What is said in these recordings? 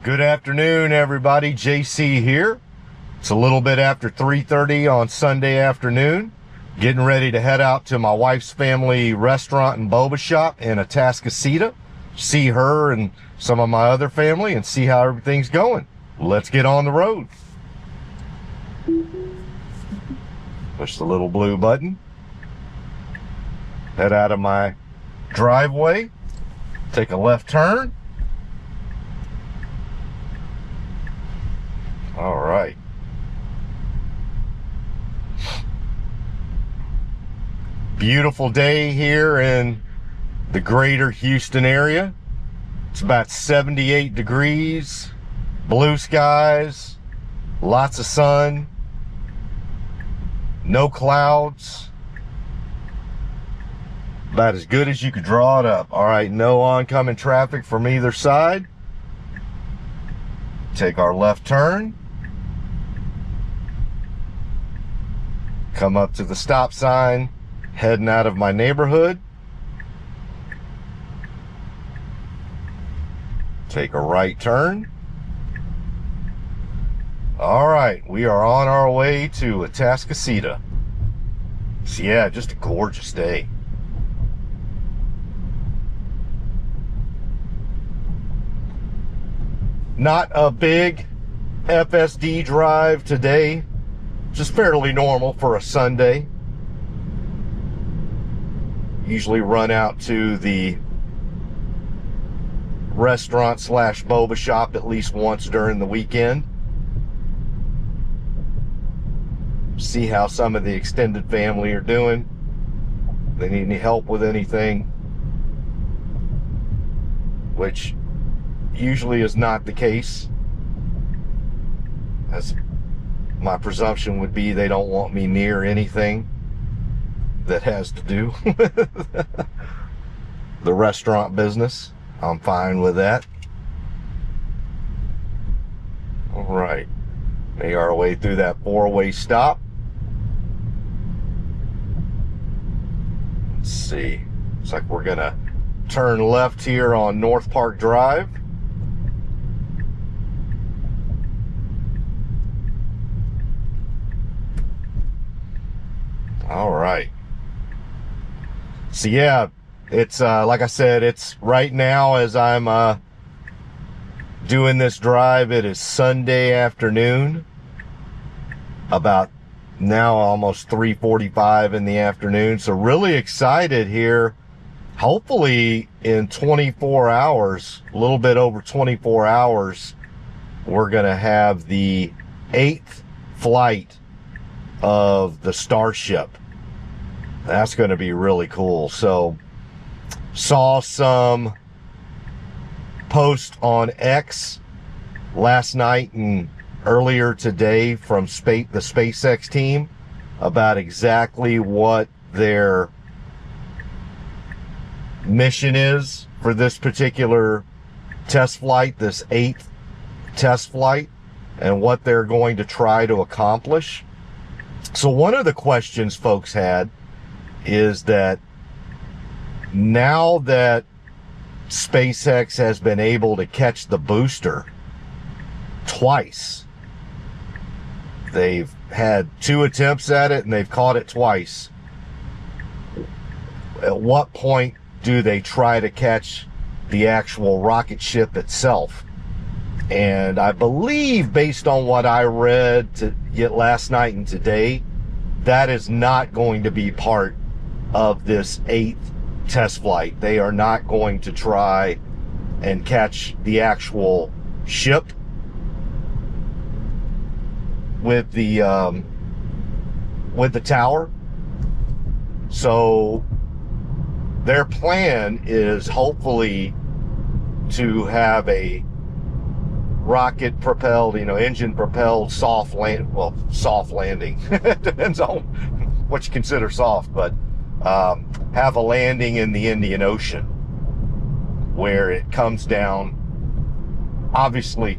Good afternoon, everybody. JC here. It's a little bit after 3:30 on Sunday afternoon. Getting ready to head out to my wife's family restaurant and boba shop in Atascocita. See her and some of my other family and see how everything's going. Let's get on the road. Push the little blue button. Head out of my driveway. Take a left turn. All right. Beautiful day here in the greater Houston area. It's about 78 degrees, blue skies, lots of sun, no clouds. About as good as you could draw it up. All right, no oncoming traffic from either side. Take our left turn. Come up to the stop sign, heading out of my neighborhood. Take a right turn. All right, we are on our way to Atascocita. So yeah, just a gorgeous day. Not a big FSD drive today. Just fairly normal for a Sunday. Usually run out to the restaurant slash boba shop at least once during the weekend. See how some of the extended family are doing. If they need any help with anything, which usually is not the case. As my presumption would be, they don't want me near anything that has to do with the restaurant business. I'm fine with that. All right, make our way through that four-way stop. Let's see. Looks like we're gonna turn left here on North Park Drive. All right. So yeah, it's like I said, it's right now as I'm doing this drive, it is Sunday afternoon, about now almost 3:45 in the afternoon. So really excited here. Hopefully in 24 hours, a little bit over 24 hours, we're gonna have the 8th flight of the Starship. That's going to be really cool. So saw some posts on X last night and earlier today from the SpaceX team about exactly what their mission is for this particular test flight, this 8th test flight, and what they're going to try to accomplish. So one of the questions folks had is that now that SpaceX has been able to catch the booster twice, they've had 2 attempts at it and they've caught it twice. At what point do they try to catch the actual rocket ship itself? And I believe, based on what I read yet last night and today, that is not going to be part of this 8th test flight. They are not going to try and catch the actual ship with the tower. So their plan is hopefully to have a rocket propelled, engine propelled soft landing. Depends on what you consider soft, but have a landing in the Indian Ocean where it comes down. Obviously,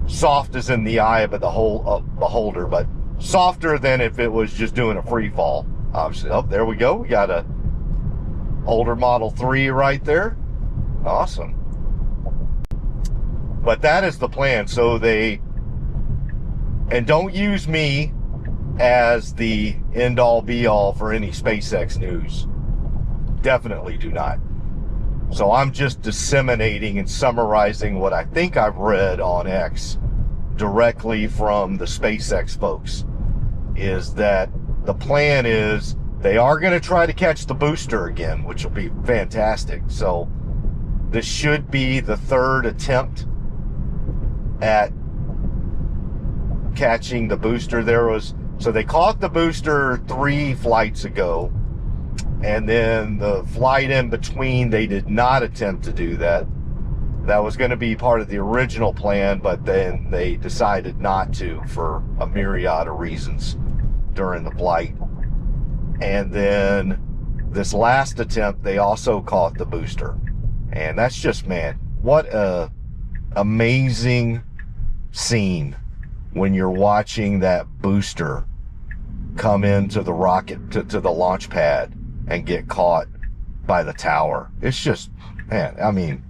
soft is in the eye of the beholder, but softer than if it was just doing a free fall. Obviously, oh, there we go. We got a older Model 3 right there. Awesome. But that is the plan. So and don't use me as the end-all be-all for any SpaceX news. Definitely do not. So I'm just disseminating and summarizing what I think I've read on X directly from the SpaceX folks, is that the plan is they are going to try to catch the booster again, which will be fantastic. So this should be the third attempt at catching the booster. So they caught the booster 3 flights ago, and then the flight in between, they did not attempt to do that. That was going to be part of the original plan, but then they decided not to for a myriad of reasons during the flight. And then this last attempt, they also caught the booster. And that's just, man, what a amazing scene when you're watching that booster come into the rocket, to the launch pad, and get caught by the tower. It's just, man, I mean,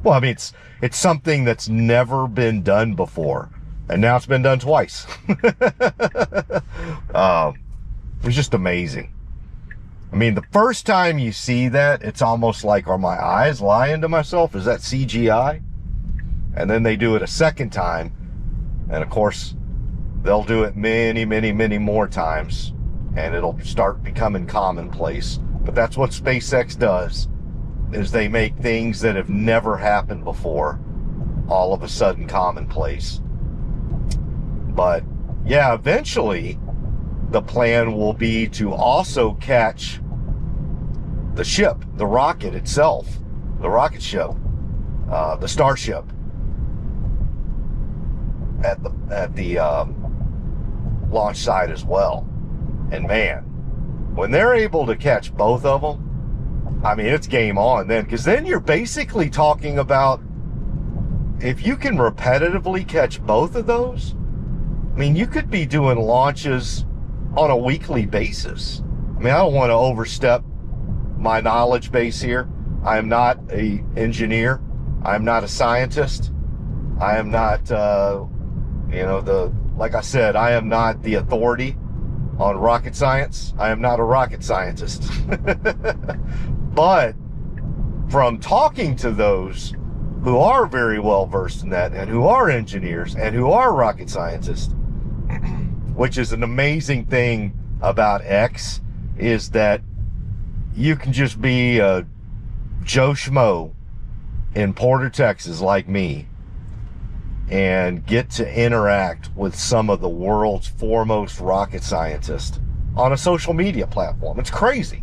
it's something that's never been done before, and now it's been done twice. It's just amazing. I mean, the first time you see that, it's almost like, are my eyes lying to myself? Is that CGI? And then they do it a second time, and of course, they'll do it many, many, many more times, and it'll start becoming commonplace. But that's what SpaceX does, is they make things that have never happened before all of a sudden commonplace. But yeah, eventually the plan will be to also catch the ship, the rocket itself, the rocket ship, the Starship, at the launch site as well. And man, when they're able to catch both of them, I mean, it's game on then, because then you're basically talking about, if you can repetitively catch both of those, I mean, you could be doing launches on a weekly basis. I mean, I don't want to overstep my knowledge base here. I am not an engineer. I am not a scientist. I am not, like I said, I am not the authority on rocket science. I am not a rocket scientist. But from talking to those who are very well versed in that, and who are engineers, and who are rocket scientists, which is an amazing thing about X, is that you can just be a Joe Schmo in Porter, Texas, like me, and get to interact with some of the world's foremost rocket scientists on a social media platform. It's crazy,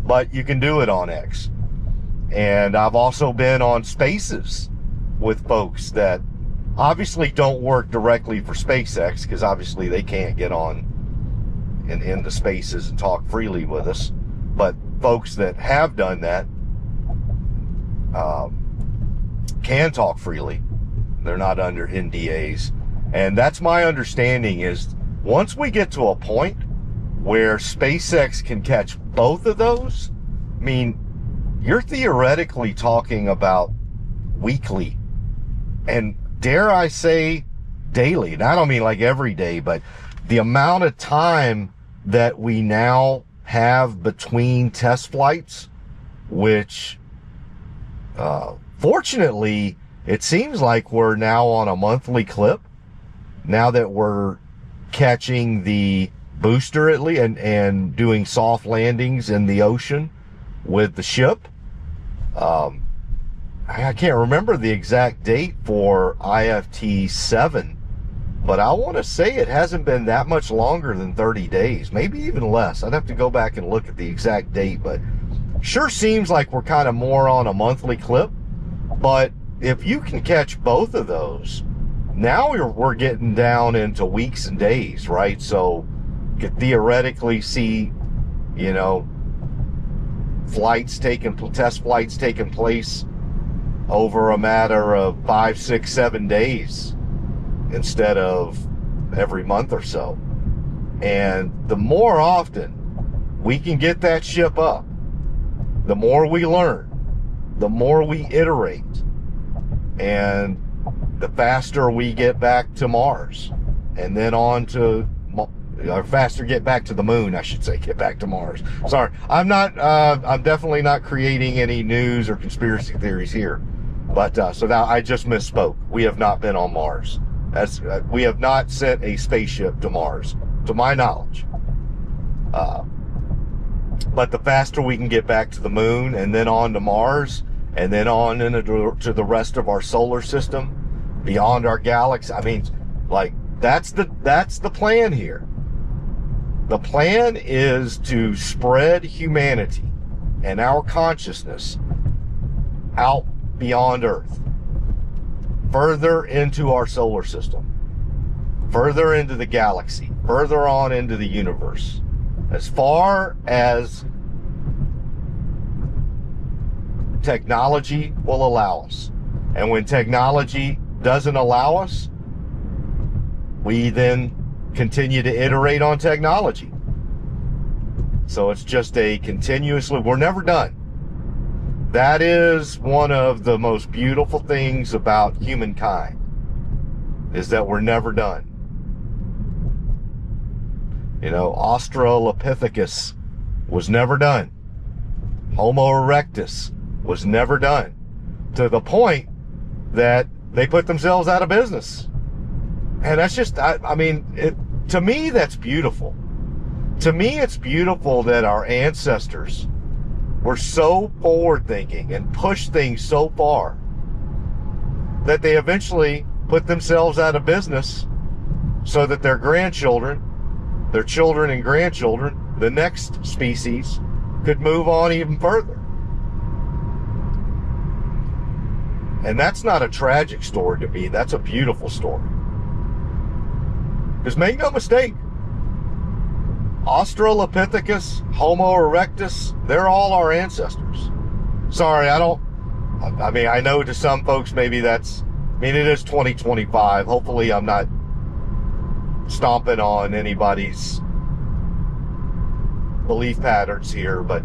but you can do it on X. And I've also been on Spaces with folks that obviously don't work directly for SpaceX, because obviously they can't get on in the Spaces and talk freely with us. But folks that have done that can talk freely. They're not under NDAs. And that's my understanding, is once we get to a point where SpaceX can catch both of those, I mean, you're theoretically talking about weekly, and dare I say daily. And I don't mean like every day, but the amount of time that we now have between test flights, which fortunately, it seems like we're now on a monthly clip, now that we're catching the booster at least, and doing soft landings in the ocean with the ship. I can't remember the exact date for IFT-7, but I want to say it hasn't been that much longer than 30 days, maybe even less. I'd have to go back and look at the exact date, but sure seems like we're kind of more on a monthly clip. But if you can catch both of those, now we're getting down into weeks and days, right? So you could theoretically see, test flights taking place over a matter of 5, 6, 7 days instead of every month or so. And the more often we can get that ship up, the more we learn, the more we iterate, and the faster we get back to Mars, and then on to, or faster get back to the moon, I should say, get back to Mars. Sorry, I'm definitely not creating any news or conspiracy theories here. But, so now I just misspoke. We have not been on Mars. We have not sent a spaceship to Mars, to my knowledge. But the faster we can get back to the moon, and then on to Mars, and then on into to the rest of our solar system, beyond our galaxy. I mean, like, that's the plan here. The plan is to spread humanity and our consciousness out beyond Earth, further into our solar system, further into the galaxy, further on into the universe, as far as technology will allow us. And when technology doesn't allow us, we then continue to iterate on technology. So it's just a continuously, we're never done. That is one of the most beautiful things about humankind, is that we're never done. You know, Australopithecus was never done. Homo erectus was never done, to the point that they put themselves out of business. And that's just, I mean, to me, that's beautiful. To me, it's beautiful that our ancestors were so forward-thinking and pushed things so far that they eventually put themselves out of business so that their grandchildren, their children and grandchildren, the next species, could move on even further. And that's not a tragic story to me. That's a beautiful story. Because make no mistake, Australopithecus, Homo erectus, they're all our ancestors. Sorry, I know to some folks maybe that's, it is 2025. Hopefully I'm not stomping on anybody's belief patterns here, but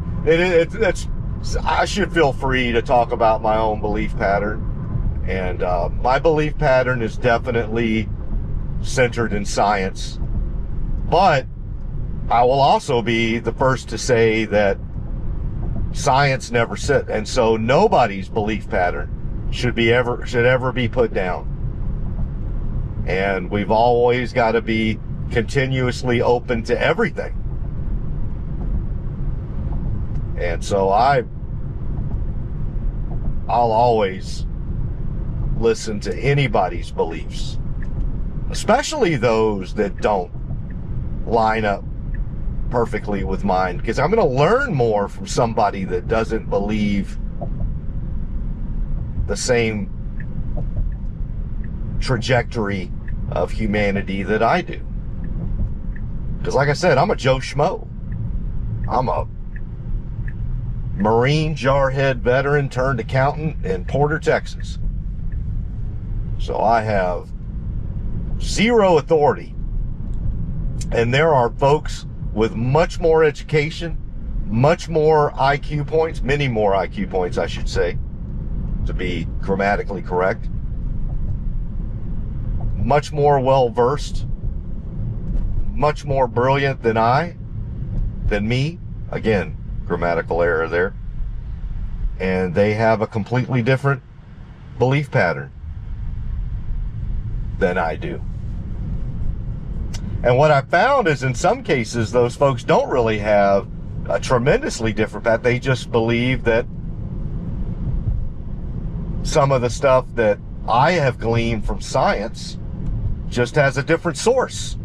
I should feel free to talk about my own belief pattern. And my belief pattern is definitely centered in science, but I will also be the first to say that science never sit, and so nobody's belief pattern should ever be put down. And we've always got to be continuously open to everything. And so I'll always listen to anybody's beliefs, especially those that don't line up perfectly with mine, because I'm going to learn more from somebody that doesn't believe the same trajectory of humanity that I do. Because like I said, I'm a Joe Schmo. I'm a Marine jarhead veteran turned accountant in Porter, Texas. So I have zero authority. And there are folks with much more education, much more IQ points, many more IQ points, I should say, to be grammatically correct, much more well-versed, much more brilliant than me. Again, grammatical error there. And they have a completely different belief pattern than I do. And what I found is in some cases, those folks don't really have a tremendously different path. They just believe that some of the stuff that I have gleaned from science just has a different source,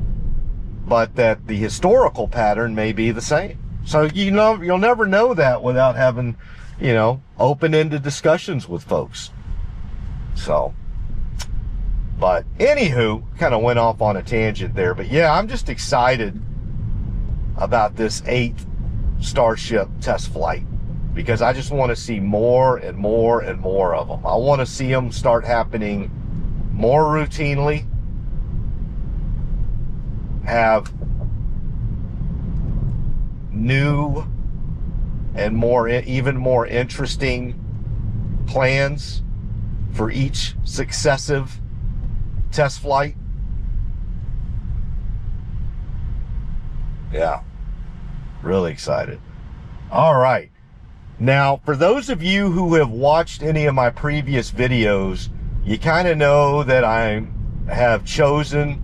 but that the historical pattern may be the same. So, you know, you'll never know that without having, you know, open-ended discussions with folks. So, but anywho, kind of went off on a tangent there. But yeah, I'm just excited about this 8th Starship test flight, because I just want to see more and more and more of them. I want to see them start happening more routinely, have new and even more interesting plans for each successive test flight. Yeah, really excited. All right. Now, for those of you who have watched any of my previous videos, you kind of know that I have chosen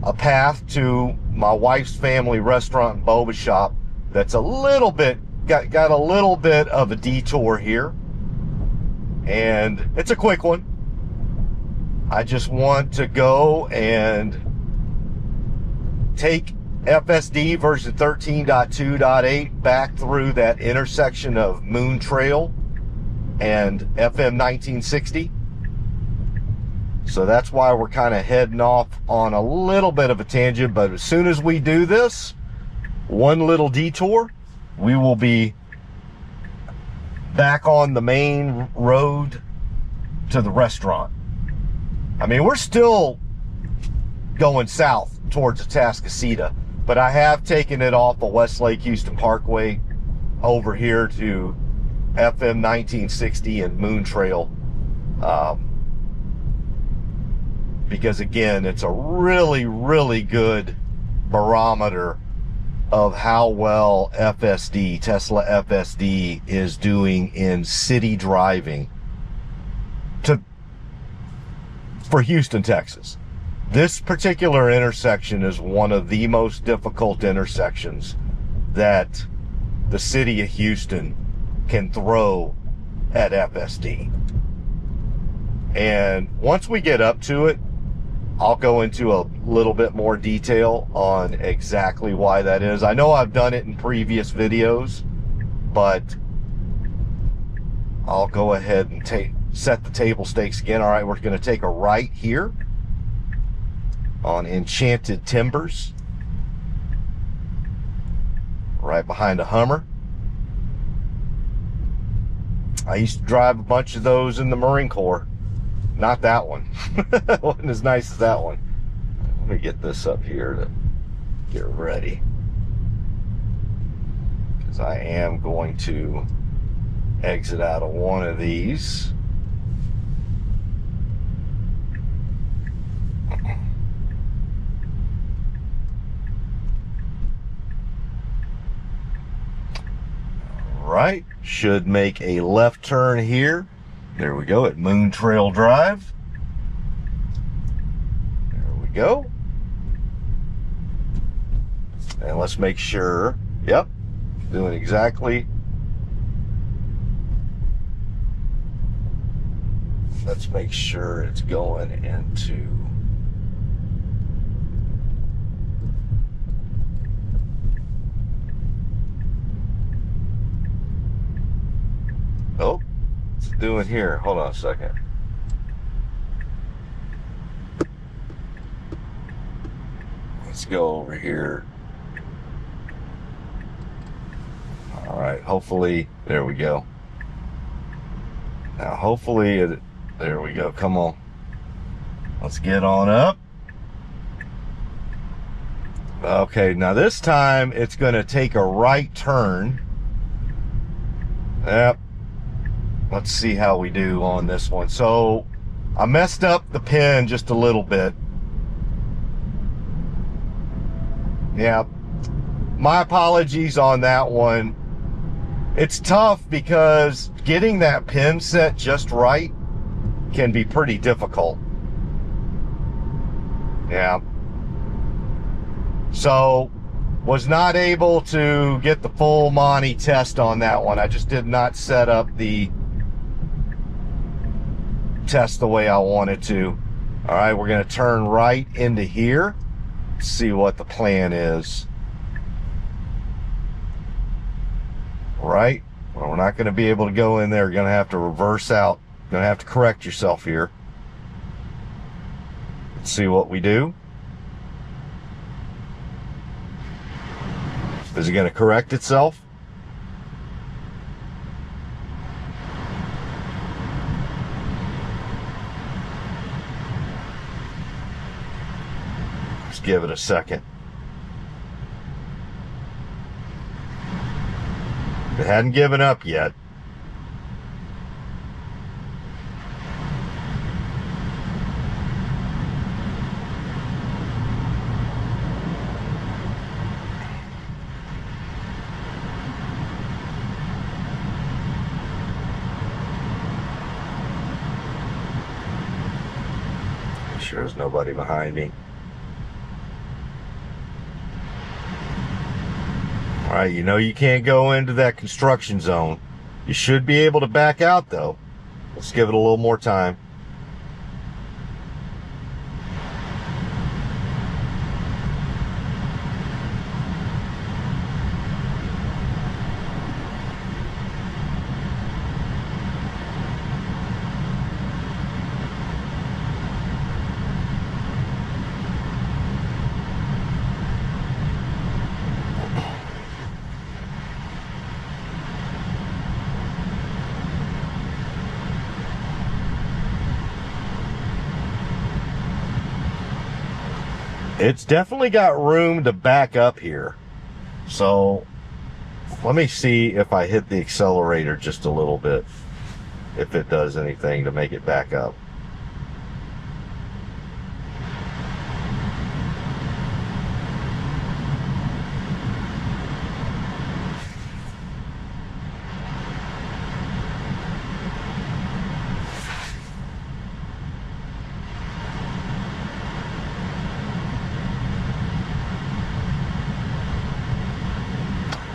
a path to my wife's family restaurant and boba shop that's a little bit, got a little bit of a detour here. And it's a quick one. I just want to go and take FSD version 13.2.8 back through that intersection of Moon Trail and FM 1960. So that's why we're kind of heading off on a little bit of a tangent, but as soon as we do this one little detour, we will be back on the main road to the restaurant. I mean, we're still going south towards Atascocita, but I have taken it off of Westlake Houston Parkway over here to FM 1960 and Moon Trail. Because again, it's a really, really good barometer of how well FSD, Tesla FSD, is doing in city driving for Houston, Texas. This particular intersection is one of the most difficult intersections that the city of Houston can throw at FSD. And once we get up to it, I'll go into a little bit more detail on exactly why that is. I know I've done it in previous videos, but I'll go ahead and set the table stakes again. All right, we're going to take a right here on Enchanted Timbers, right behind a Hummer. I used to drive a bunch of those in the Marine Corps. Not that one. Wasn't as nice as that one. Let me get this up here to get ready, because I am going to exit out of one of these. All right, should make a left turn here. There we go at Moon Trail Drive. There we go. And let's make sure, yep, doing exactly. Let's make sure it's going into doing here. Hold on a second. Let's go over here. All right, hopefully, there we go. Now, hopefully, there we go. Come on. Let's get on up. Okay, now this time it's going to take a right turn. Yep. Let's see how we do on this one. So I messed up the pin just a little bit. Yeah, my apologies on that one. It's tough because getting that pin set just right can be pretty difficult. Yeah. So was not able to get the full Monty test on that one. I just did not set up the test the way I wanted to. All right, we're going to turn right into here. See what the plan is. Right? Well, we're not going to be able to go in there. You're going to have to reverse out. You're going to have to correct yourself here. Let's see what we do. Is it going to correct itself? Let's give it a second. It hadn't given up yet. sure there's nobody behind me. All right, you know you can't go into that construction zone. You should be able to back out though. Let's give it a little more time. It's definitely got room to back up here. So let me see if I hit the accelerator just a little bit, if it does anything to make it back up.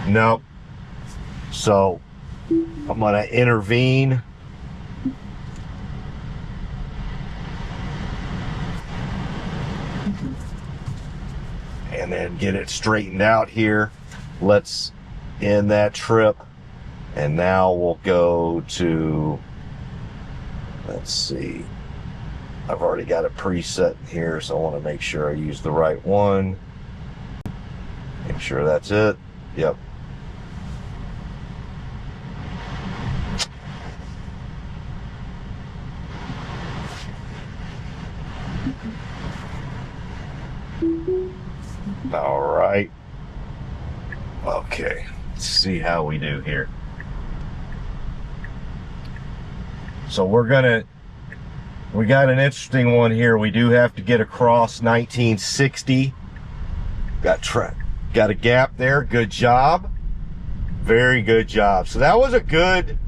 Nope. So I'm going to intervene. And then get it straightened out here. Let's end that trip. And now we'll go to, let's see. I've already got it preset here, so I want to make sure I use the right one. Make sure that's it. Yep. All right. Okay. Let's see how we do here. So we got an interesting one here. We do have to get across 1960. Got a gap there. Good job. Very good job. So that was a good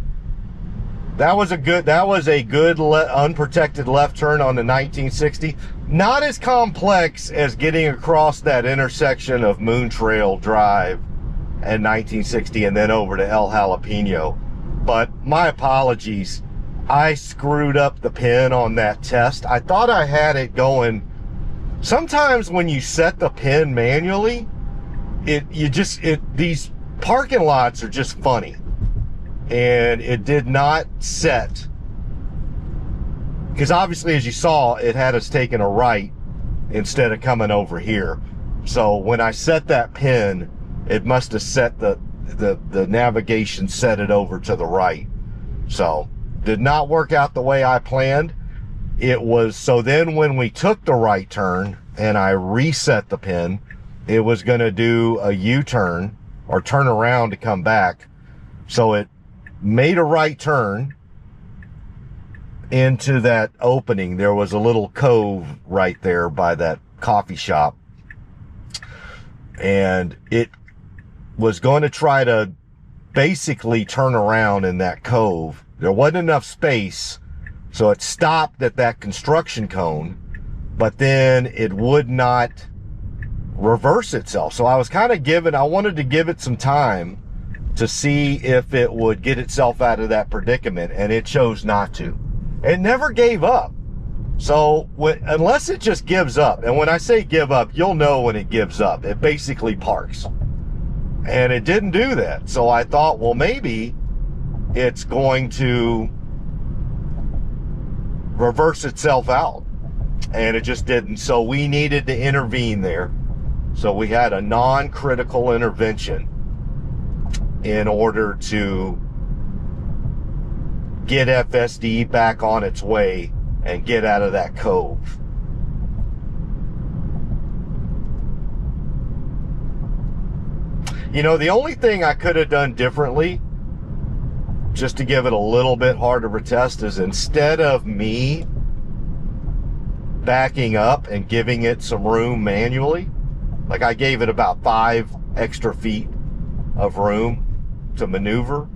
unprotected left turn on the 1960. Not as complex as getting across that intersection of Moon Trail Drive and 1960 and then over to El Jalapeno. But my apologies. I screwed up the pin on that test. I thought I had it going. Sometimes when you set the pin manually, these parking lots are just funny. And it did not set, because obviously, as you saw, it had us taking a right instead of coming over here. So when I set that pin, it must have set the navigation set it over to the right. So did not work out the way I planned. It was, so then when we took the right turn and I reset the pin, it was going to do a U-turn or turn around to come back. So it made a right turn into that opening. There was a little cove right there by that coffee shop, and it was going to try to basically turn around in that cove. There wasn't enough space, so it stopped at that construction cone, but then it would not reverse itself. So I was kind of I wanted to give it some time to see if it would get itself out of that predicament, and it chose not to. It never gave up. So unless it just gives up, and when I say give up, you'll know when it gives up. It basically parks. And it didn't do that. So I thought, well, maybe it's going to reverse itself out. And it just didn't. So we needed to intervene there. So we had a non-critical intervention in order to get FSD back on its way and get out of that cove. You know, the only thing I could have done differently, just to give it a little bit harder of a test, is instead of me backing up and giving it some room manually, like I gave it about 5 extra feet of room to maneuver,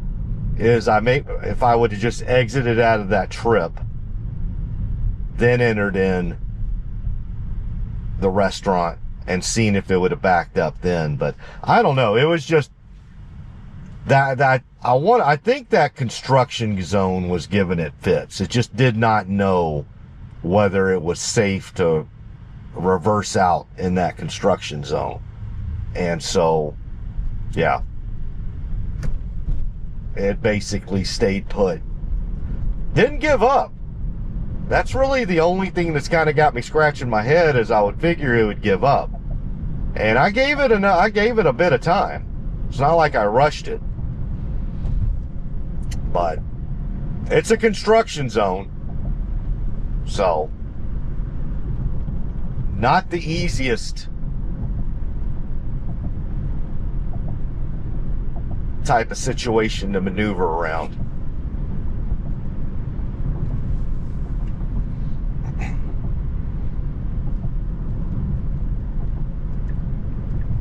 is if I would have just exited out of that trip, then entered in the restaurant and seen if it would have backed up then. But I don't know. It was just that I think that construction zone was giving it fits. It just did not know whether it was safe to reverse out in that construction zone. And so, yeah, it basically stayed put. Didn't give up. That's really the only thing that's kind of got me scratching my head, is I would figure it would give up. And I gave it a bit of time. It's not like I rushed it. But it's a construction zone. So, not the easiest type of situation to maneuver around.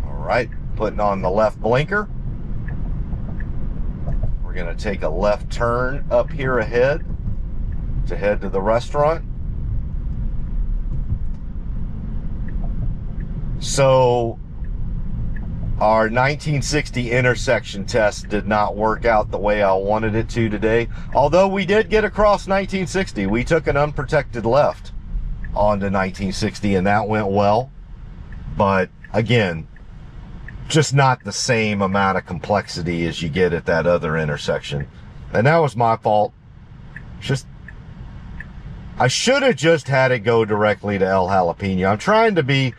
All right, putting on the left blinker. We're going to take a left turn up here ahead to head to the restaurant. So our 1960 intersection test did not work out the way I wanted it to today. Although we did get across 1960. We took an unprotected left onto 1960 and that went well. But again, just not the same amount of complexity as you get at that other intersection. And that was my fault. I should have just had it go directly to El Jalapeno. I'm trying to be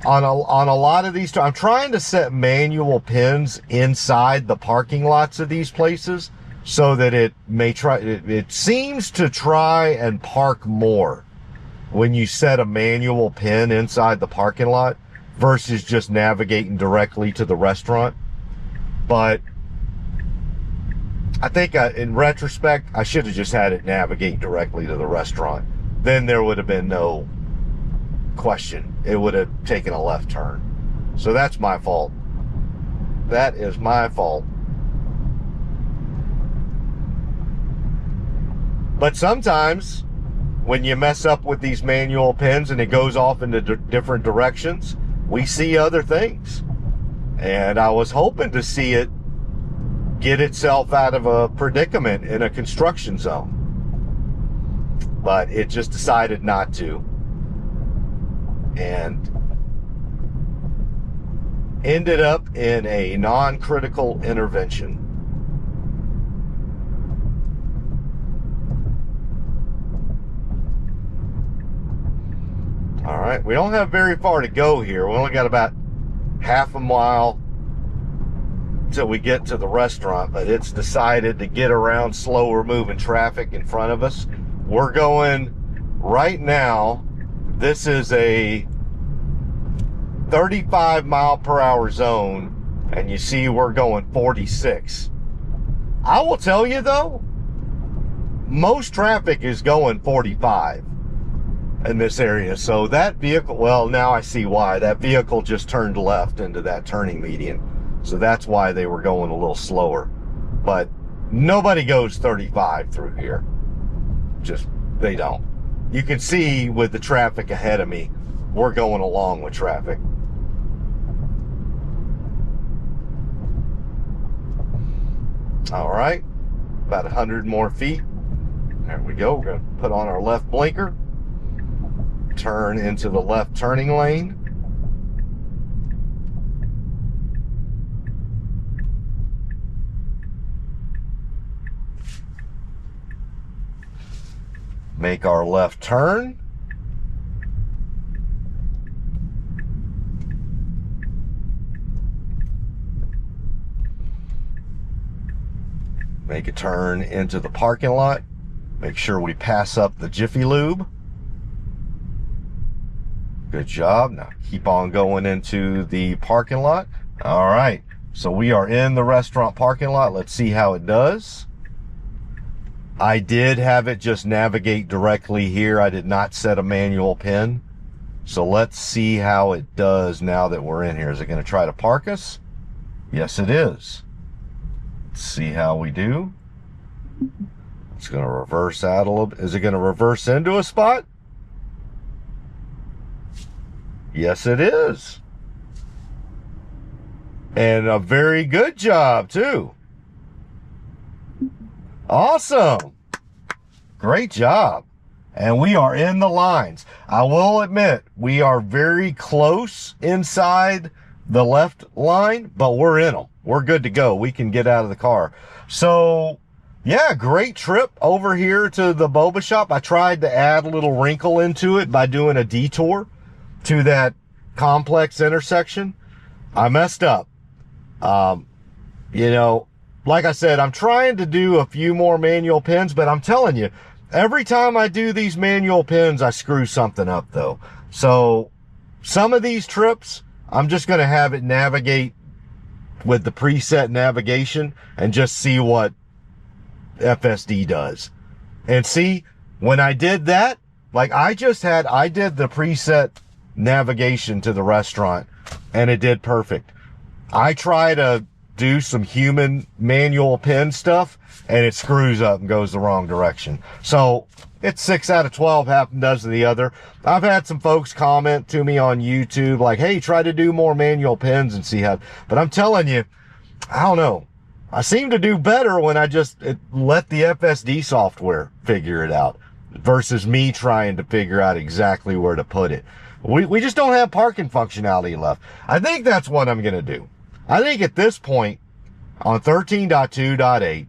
on a lot of these. I'm trying to set manual pins inside the parking lots of these places so that it seems to try and park more when you set a manual pin inside the parking lot versus just navigating directly to the restaurant. But I think in retrospect, I should have just had it navigate directly to the restaurant. Then there would have been no question. It would have taken a left turn. So that's my fault. That is my fault. But sometimes when you mess up with these manual pins and it goes off into different directions, we see other things. And I was hoping to see it get itself out of a predicament in a construction zone. But it just decided not to. And ended up in a non-critical intervention. All right, we don't have very far to go here. We only got about half a mile till we get to the restaurant, but it's decided to get around slower moving traffic in front of us. We're going right now. This is a 35 mile per hour zone, and you see we're going 46. I will tell you though, most traffic is going 45 in this area. So that vehicle, well, now I see why. That vehicle just turned left into that turning median. So that's why they were going a little slower. But nobody goes 35 through here. Just, they don't. You can see with the traffic ahead of me, we're going along with traffic. All right, about 100 more feet. There we go. We're going to put on our left blinker, turn into the left turning lane. Make our left turn. Make a turn into the parking lot. Make sure we pass up the Jiffy Lube. Good job. Now keep on going into the parking lot. All right. So we are in the restaurant parking lot. Let's see how it does. I did have it just navigate directly here. I did not set a manual pin. So let's see how it does now that we're in here. Is it going to try to park us? Yes, it is. Let's see how we do. It's going to reverse out a little bit. Is it going to reverse into a spot? Yes, it is. And a very good job, too. Awesome. Great job. And we are in the lines. I will admit, we are very close inside the left line, but we're in them. We're good to go. We can get out of the car. So, yeah, great trip over here to the boba shop. I tried to add a little wrinkle into it by doing a detour to that complex intersection. I messed up. You know, like I said, I'm trying to do a few more manual pins, but I'm telling you, every time I do these manual pins, I screw something up, though. So some of these trips, I'm just going to have it navigate with the preset navigation and just see what FSD does. And see, when I did that, like I did the preset navigation to the restaurant and it did perfect. I try to do some human manual pin stuff and it screws up and goes the wrong direction. So it's 6 out of 12, half a dozen the other. I've had some folks comment to me on YouTube like, hey, try to do more manual pins and see how, but I'm telling you, I don't know. I seem to do better when I just let the FSD software figure it out versus me trying to figure out exactly where to put it. We just don't have parking functionality left. I think that's what I'm going to do. I think at this point on 13.2.8,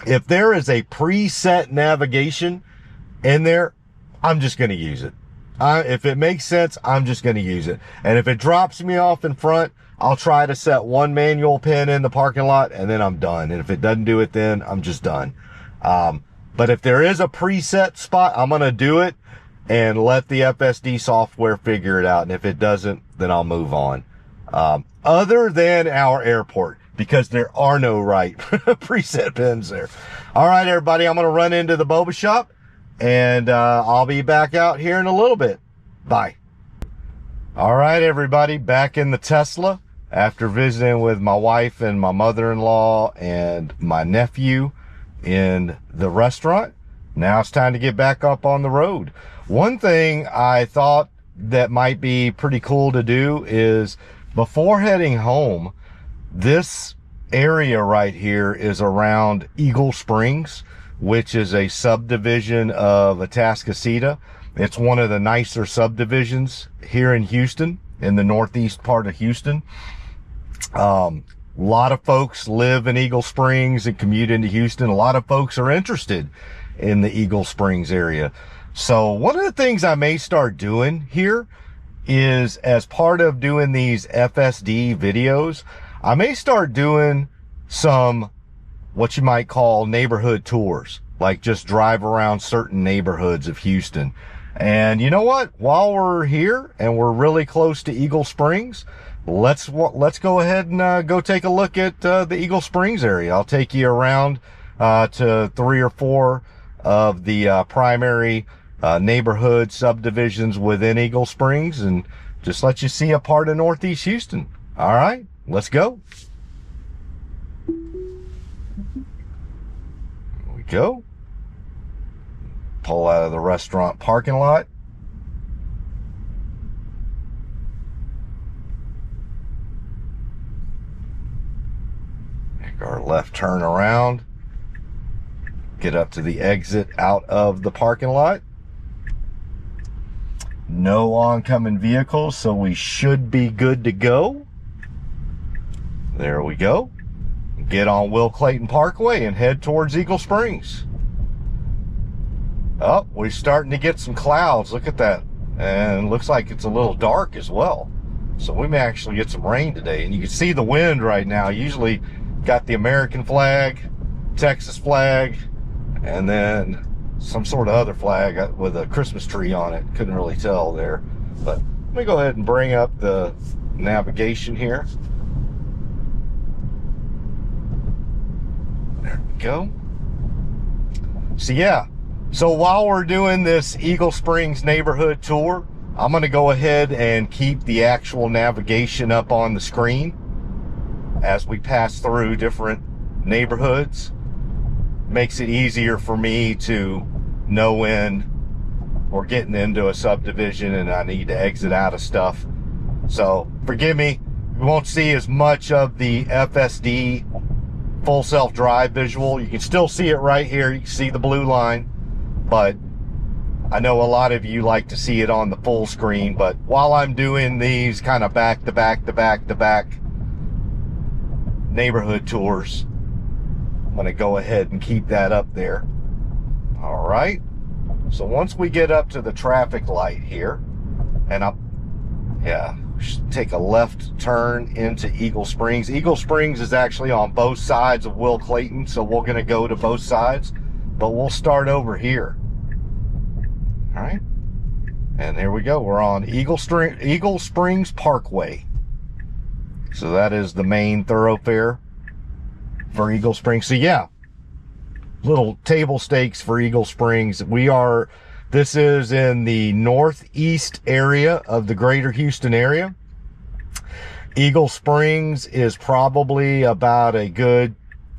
if there is a preset navigation in there, I'm just going to use it. If it makes sense, I'm just going to use it. And if it drops me off in front, I'll try to set one manual pin in the parking lot and then I'm done. And if it doesn't do it, then I'm just done. But if there is a preset spot, I'm going to do it and let the FSD software figure it out. And if it doesn't, then I'll move on. Other than our airport, because there are no right preset pins there. All right, everybody, I'm going to run into the boba shop and I'll be back out here in a little bit. Bye. All right, everybody, back in the Tesla after visiting with my wife and my mother-in-law and my nephew in the restaurant. Now it's time to get back up on the road. One thing I thought that might be pretty cool to do is before heading home, this area right here is around Eagle Springs, which is a subdivision of Atascocita. It's one of the nicer subdivisions here in Houston, in the northeast part of Houston. A lot of folks live in Eagle Springs and commute into Houston. A lot of folks are interested in the Eagle Springs area. So one of the things I may start doing here is, as part of doing these FSD videos, I may start doing some what you might call neighborhood tours, like just drive around certain neighborhoods of Houston. And you know what? While we're here and we're really close to Eagle Springs, let's go ahead and go take a look at the Eagle Springs area. I'll take you around to 3 or 4 of the primary neighborhood subdivisions within Eagle Springs and just let you see a part of Northeast Houston. All right, let's go. Here we go. Pull out of the restaurant parking lot. Make our left turn around. Get up to the exit out of the parking lot. No oncoming vehicles, so we should be good to go. There we go. Get on Will Clayton Parkway and head towards Eagle Springs. Oh, we're starting to get some clouds. Look at that. And it looks like it's a little dark as well. So we may actually get some rain today. And you can see the wind right now. Usually got the American flag, Texas flag, and then some sort of other flag with a Christmas tree on it. Couldn't really tell there. But let me go ahead and bring up the navigation here. There we go. So yeah. So while we're doing this Eagle Springs neighborhood tour, I'm going to go ahead and keep the actual navigation up on the screen as we pass through different neighborhoods. Makes it easier for me to know when we're getting into a subdivision and I need to exit out of stuff. So forgive me, you won't see as much of the FSD full self-drive visual. You can still see it right here. You can see the blue line, but I know a lot of you like to see it on the full screen. But while I'm doing these kind of back to back neighborhood tours, I'm going to go ahead and keep that up there. All right. So once we get up to the traffic light here, and take a left turn into Eagle Springs. Eagle Springs is actually on both sides of Will Clayton, so we're going to go to both sides, but we'll start over here. All right. And there we go. We're on Eagle Springs Parkway. So that is the main thoroughfare for Eagle Springs. So yeah, little table stakes for Eagle Springs. This is in the northeast area of the greater Houston area. Eagle Springs is probably about a good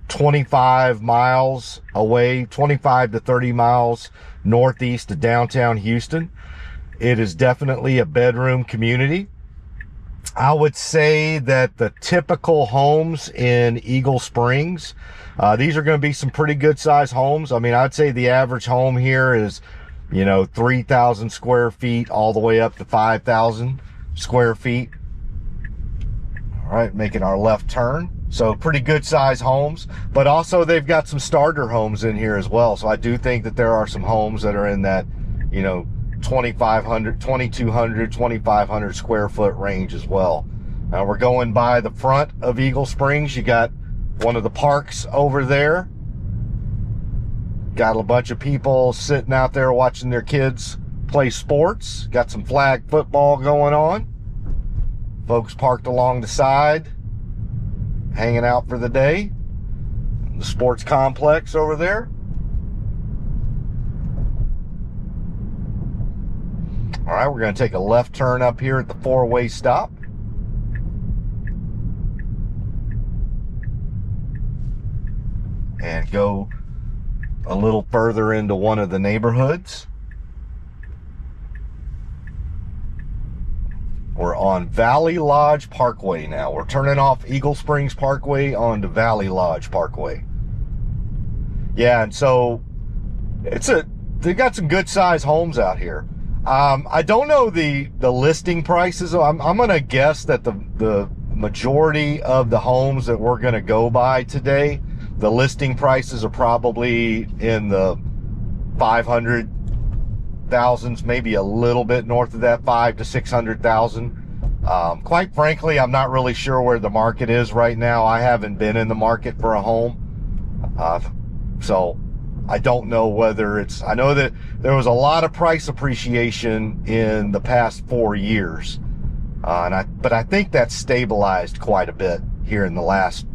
25 miles away, 25 to 30 miles northeast of downtown Houston. It is definitely a bedroom community. I would say that the typical homes in Eagle Springs, these are going to be some pretty good size homes. I mean, I'd say the average home here is, 3,000 square feet all the way up to 5,000 square feet. All right, making our left turn. So pretty good size homes, but also they've got some starter homes in here as well. So I do think that there are some homes that are in that, 2,500, 2,200, 2,500 square foot range as well. Now we're going by the front of Eagle Springs. You got one of the parks over there. Got a bunch of people sitting out there watching their kids play sports. Got some flag football going on. Folks parked along the side, hanging out for the day. The sports complex over there. All right, we're going to take a left turn up here at the four-way stop. And go a little further into one of the neighborhoods. We're on Valley Lodge Parkway now. We're turning off Eagle Springs Parkway onto Valley Lodge Parkway. Yeah, and so they've got some good size homes out here. I don't know the listing prices. I'm going to guess that the majority of the homes that we're going to go by today, the listing prices are probably in the 500,000s, maybe a little bit north of that, 500,000 to 600,000. Quite frankly, I'm not really sure where the market is right now. I haven't been in the market for a home, so I don't know whether it's. I know that there was a lot of price appreciation in the past 4 years, but I think that's stabilized quite a bit here in the last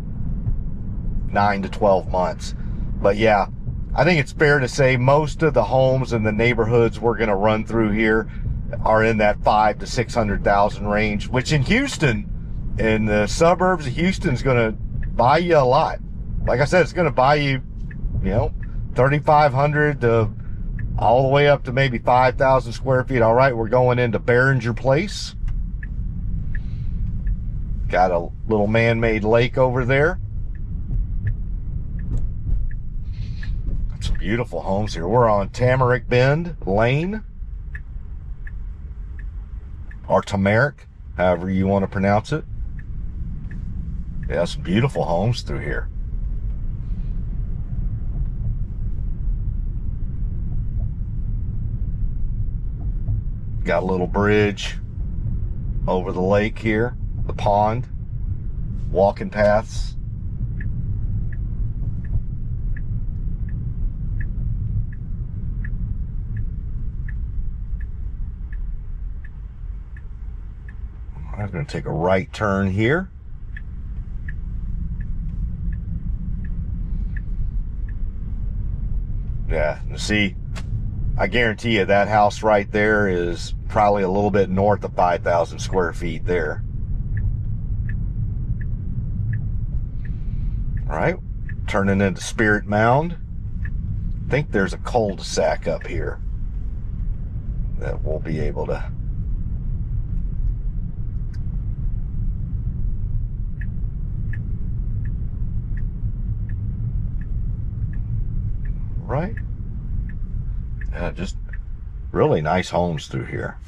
9 to 12 months. But yeah, I think it's fair to say most of the homes in the neighborhoods we're going to run through here are in that 500,000 to 600,000 range, which in Houston, in the suburbs of Houston, is going to buy you a lot. Like I said, it's going to buy you, 3,500 to all the way up to maybe 5,000 square feet. All right, we're going into Behringer Place. Got a little man-made lake over there. Some beautiful homes here. We're on Tamarack Bend Lane, or Tamarack, however you want to pronounce it. Yeah, some beautiful homes through here. Got a little bridge over the lake here, the pond, walking paths. I'm going to take a right turn here. Yeah, see, I guarantee you that house right there is probably a little bit north of 5,000 square feet there. All right, turning into Spirit Mound. I think there's a cul-de-sac up here. that we'll be able to. Right? Yeah, just really nice homes through here.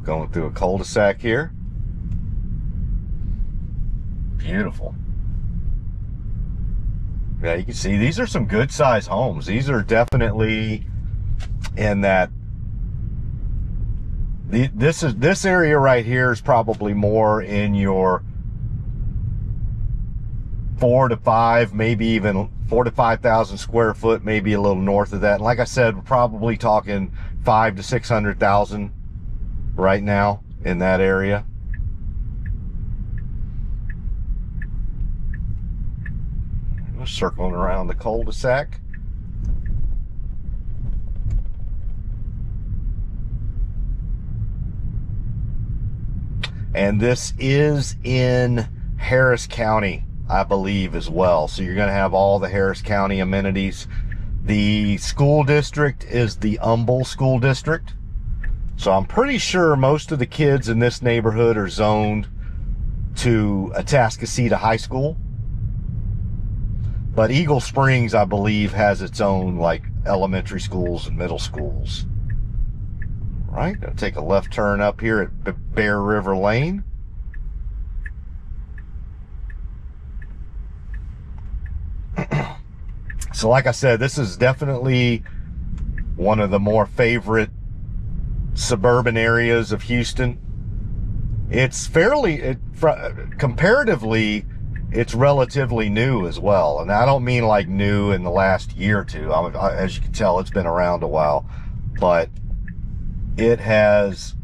Going through a cul-de-sac here. Beautiful. Yeah, you can see these are some good size homes. These are definitely in that. This area right here is probably more in your 4 to 5, maybe even 4 to 5,000 square foot, maybe a little north of that. And like I said, we're probably talking 5 to 600,000 right now in that area. We're circling around the cul-de-sac. And this is in Harris County, I believe, as well. So you're going to have all the Harris County amenities. The school district is the Humble School District. So I'm pretty sure most of the kids in this neighborhood are zoned to Atascocita High School. But Eagle Springs, I believe, has its own like elementary schools and middle schools. Right, gonna take a left turn up here at Bear River Lane. So like I said, this is definitely one of the more favorite suburban areas of Houston. It's comparatively, it's relatively new as well. And I don't mean like new in the last year or two. As you can tell, it's been around a while. But it has,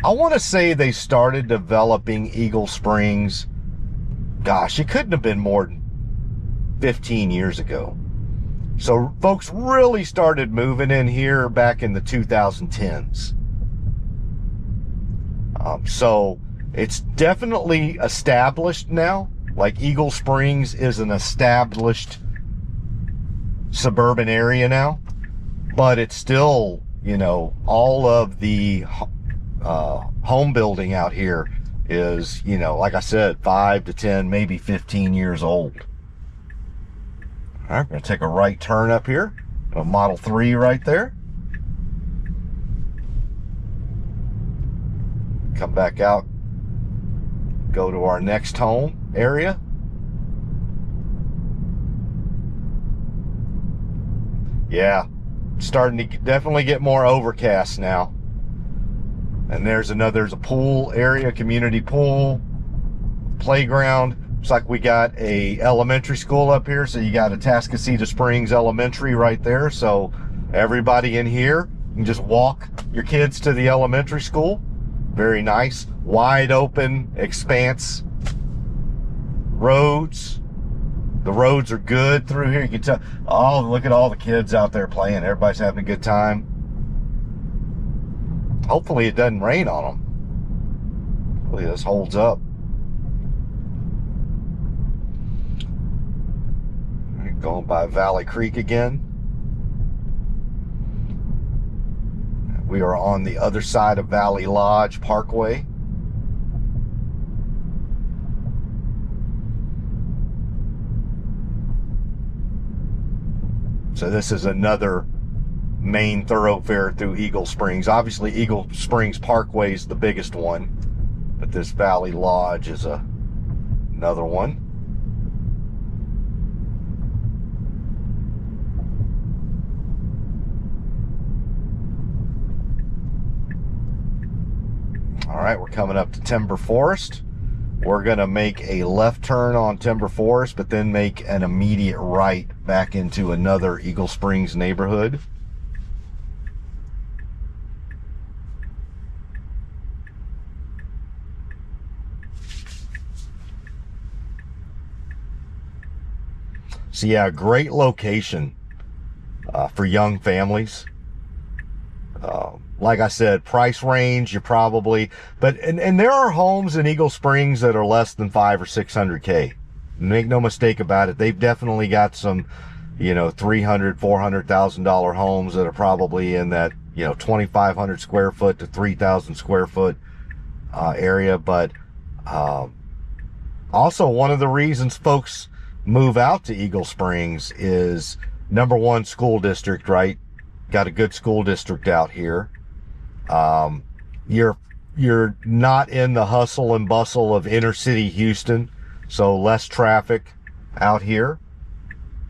I want to say they started developing Eagle Springs, gosh, it couldn't have been more than 15 years ago. So folks really started moving in here back in the 2010s. So it's definitely established now. Like Eagle Springs is an established suburban area now, but it's still, you know, all of the home building out here is, you know, like I said, 5 to 10, maybe 15 years old. All right, we're going to take a right turn up here. A Model 3 right there. Come back out, go to our next home area. Yeah, starting to definitely get more overcast now. And there's a pool area, community pool, playground. Looks like we got a elementary school up here. So you got Atascocita Springs Elementary right there. So everybody in here, you can just walk your kids to the elementary school. Very nice, wide open expanse roads. The roads are good through here. You can tell, oh, look at all the kids out there playing. Everybody's having a good time. Hopefully it doesn't rain on them. Hopefully this holds up. Going by Valley Creek again. We are on the other side of Valley Lodge Parkway. So this is another main thoroughfare through Eagle Springs. Obviously Eagle Springs Parkway is the biggest one, but this Valley Lodge is another one. All right, we're coming up to Timber Forest. We're gonna make a left turn on Timber Forest, but then make an immediate right back into another Eagle Springs neighborhood. So yeah, great location for young families. Like I said, price range, you probably, and there are homes in Eagle Springs that are less than 500 or 600K. Make no mistake about it. They've definitely got some, $300,000, $400,000 homes that are probably in that, 2,500 square foot to 3,000 square foot area. But also one of the reasons folks move out to Eagle Springs is, number one, school district, right? Got a good school district out here. You're not in the hustle and bustle of inner city Houston, so less traffic out here,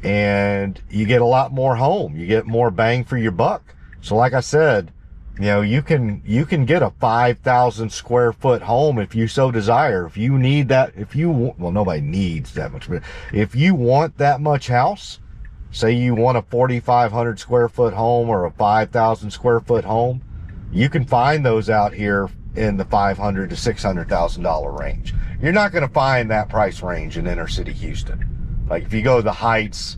and you get a lot more home. You get more bang for your buck. So like I said, you can get a 5,000 square foot home if you so desire. If you need that, well, nobody needs that much, but if you want that much house, say you want a 4,500 square foot home or a 5,000 square foot home, you can find those out here in the $500,000 to $600,000 range. You're not going to find that price range in inner city Houston. Like if you go to the Heights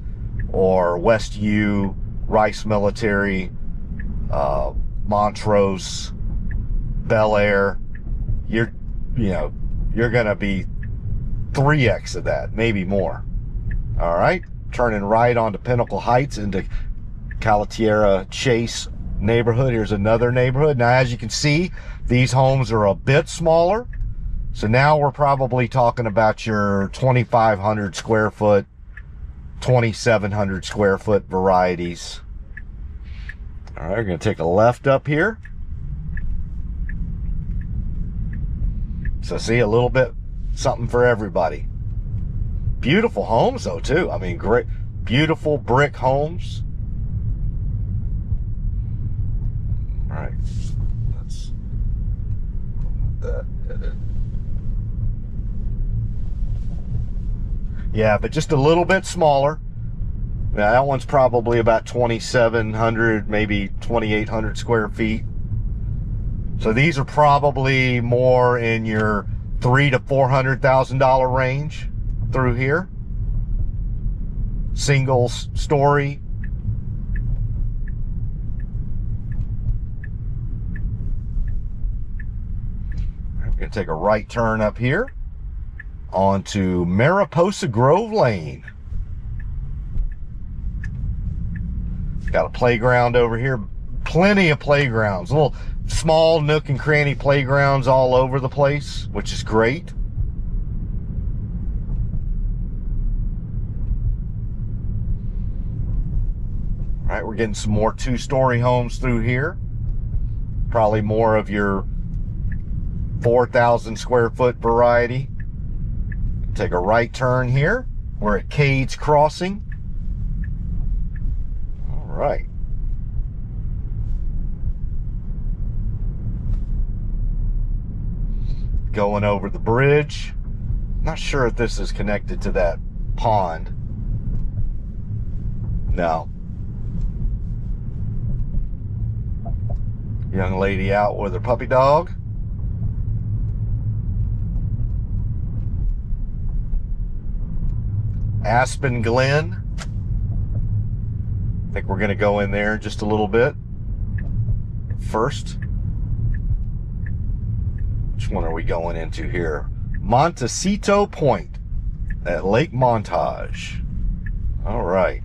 or West U, Rice Military, Montrose, Bel Air, you're going to be 3x of that, maybe more. All right, turning right onto Pinnacle Heights into Calatiera Chase neighborhood. Here's another neighborhood. Now, as you can see, these homes are a bit smaller. So now we're probably talking about your 2,500 square foot, 2,700 square foot varieties. All right, we're going to take a left up here. So see, a little bit something for everybody. Beautiful homes though too. I mean, great, beautiful brick homes. All right, let's that edit. Yeah, but just a little bit smaller. Now that one's probably about 2,700, maybe 2,800 square feet. So these are probably more in your $300,000 to $400,000 range through here. Single story. We're going to take a right turn up here onto Mariposa Grove Lane. Got a playground over here. Plenty of playgrounds. Little small nook and cranny playgrounds all over the place, which is great. All right, we're getting some more two-story homes through here. Probably more of your 4,000 square foot variety. Take a right turn here. We're at Cades Crossing. All right. Going over the bridge. Not sure if this is connected to that pond. No. Young lady out with her puppy dog. Aspen Glen. I think we're going to go in there just a little bit first. Which one are we going into here? Montecito Point at Lake Montage. All right.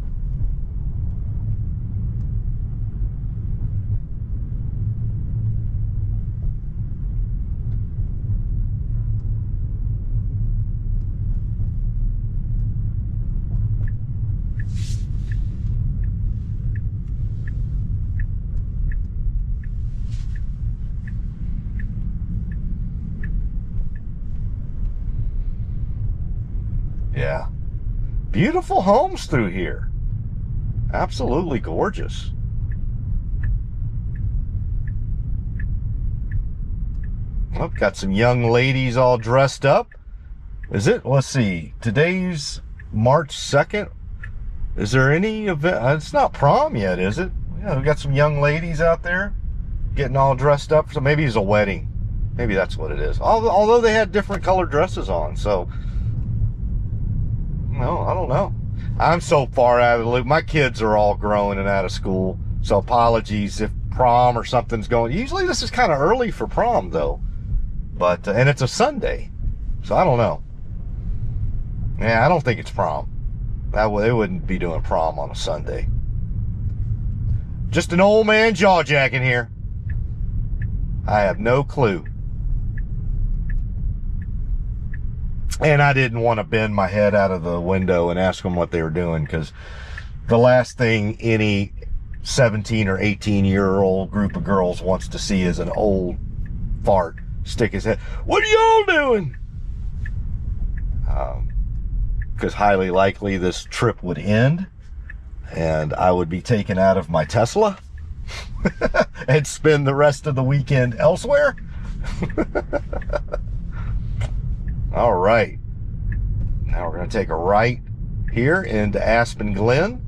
Yeah. Beautiful homes through here. Absolutely gorgeous. Oh, got some young ladies all dressed up. Is it? Let's see. Today's March 2nd. Is there any event? It's not prom yet, is it? Yeah, we got some young ladies out there getting all dressed up. So maybe it's a wedding. Maybe that's what it is. Although they had different colored dresses on, so... No, I don't know. I'm so far out of the loop. My kids are all grown and out of school, so apologies if prom or something's going. Usually this is kind of early for prom, though. But, and it's a Sunday, so I don't know. Yeah, I don't think it's prom. They wouldn't be doing prom on a Sunday. Just an old man jaw-jacking here. I have no clue. And I didn't want to bend my head out of the window and ask them what they were doing, because the last thing any 17 or 18-year-old group of girls wants to see is an old fart stick his head. What are y'all doing? Because highly likely this trip would end and I would be taken out of my Tesla and spend the rest of the weekend elsewhere. All right. Now we're going to take a right here into Aspen Glen.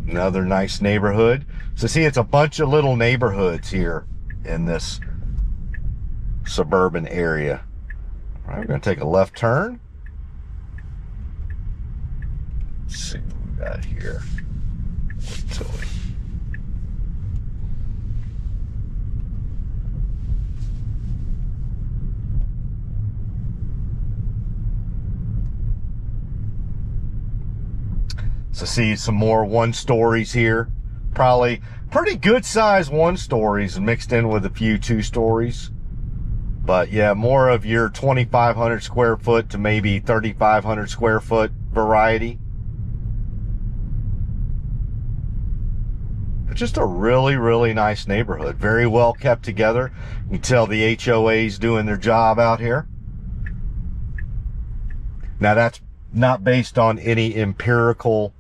Another nice neighborhood. So see, it's a bunch of little neighborhoods here in this suburban area. All right, we're going to take a left turn. Let's see what we got here. So see some more one-stories here. Probably pretty good size one-stories mixed in with a few two-stories. But yeah, more of your 2,500 square foot to maybe 3,500 square foot variety. But just a really, really nice neighborhood. Very well kept together. You can tell the HOA's doing their job out here. Now that's not based on any empirical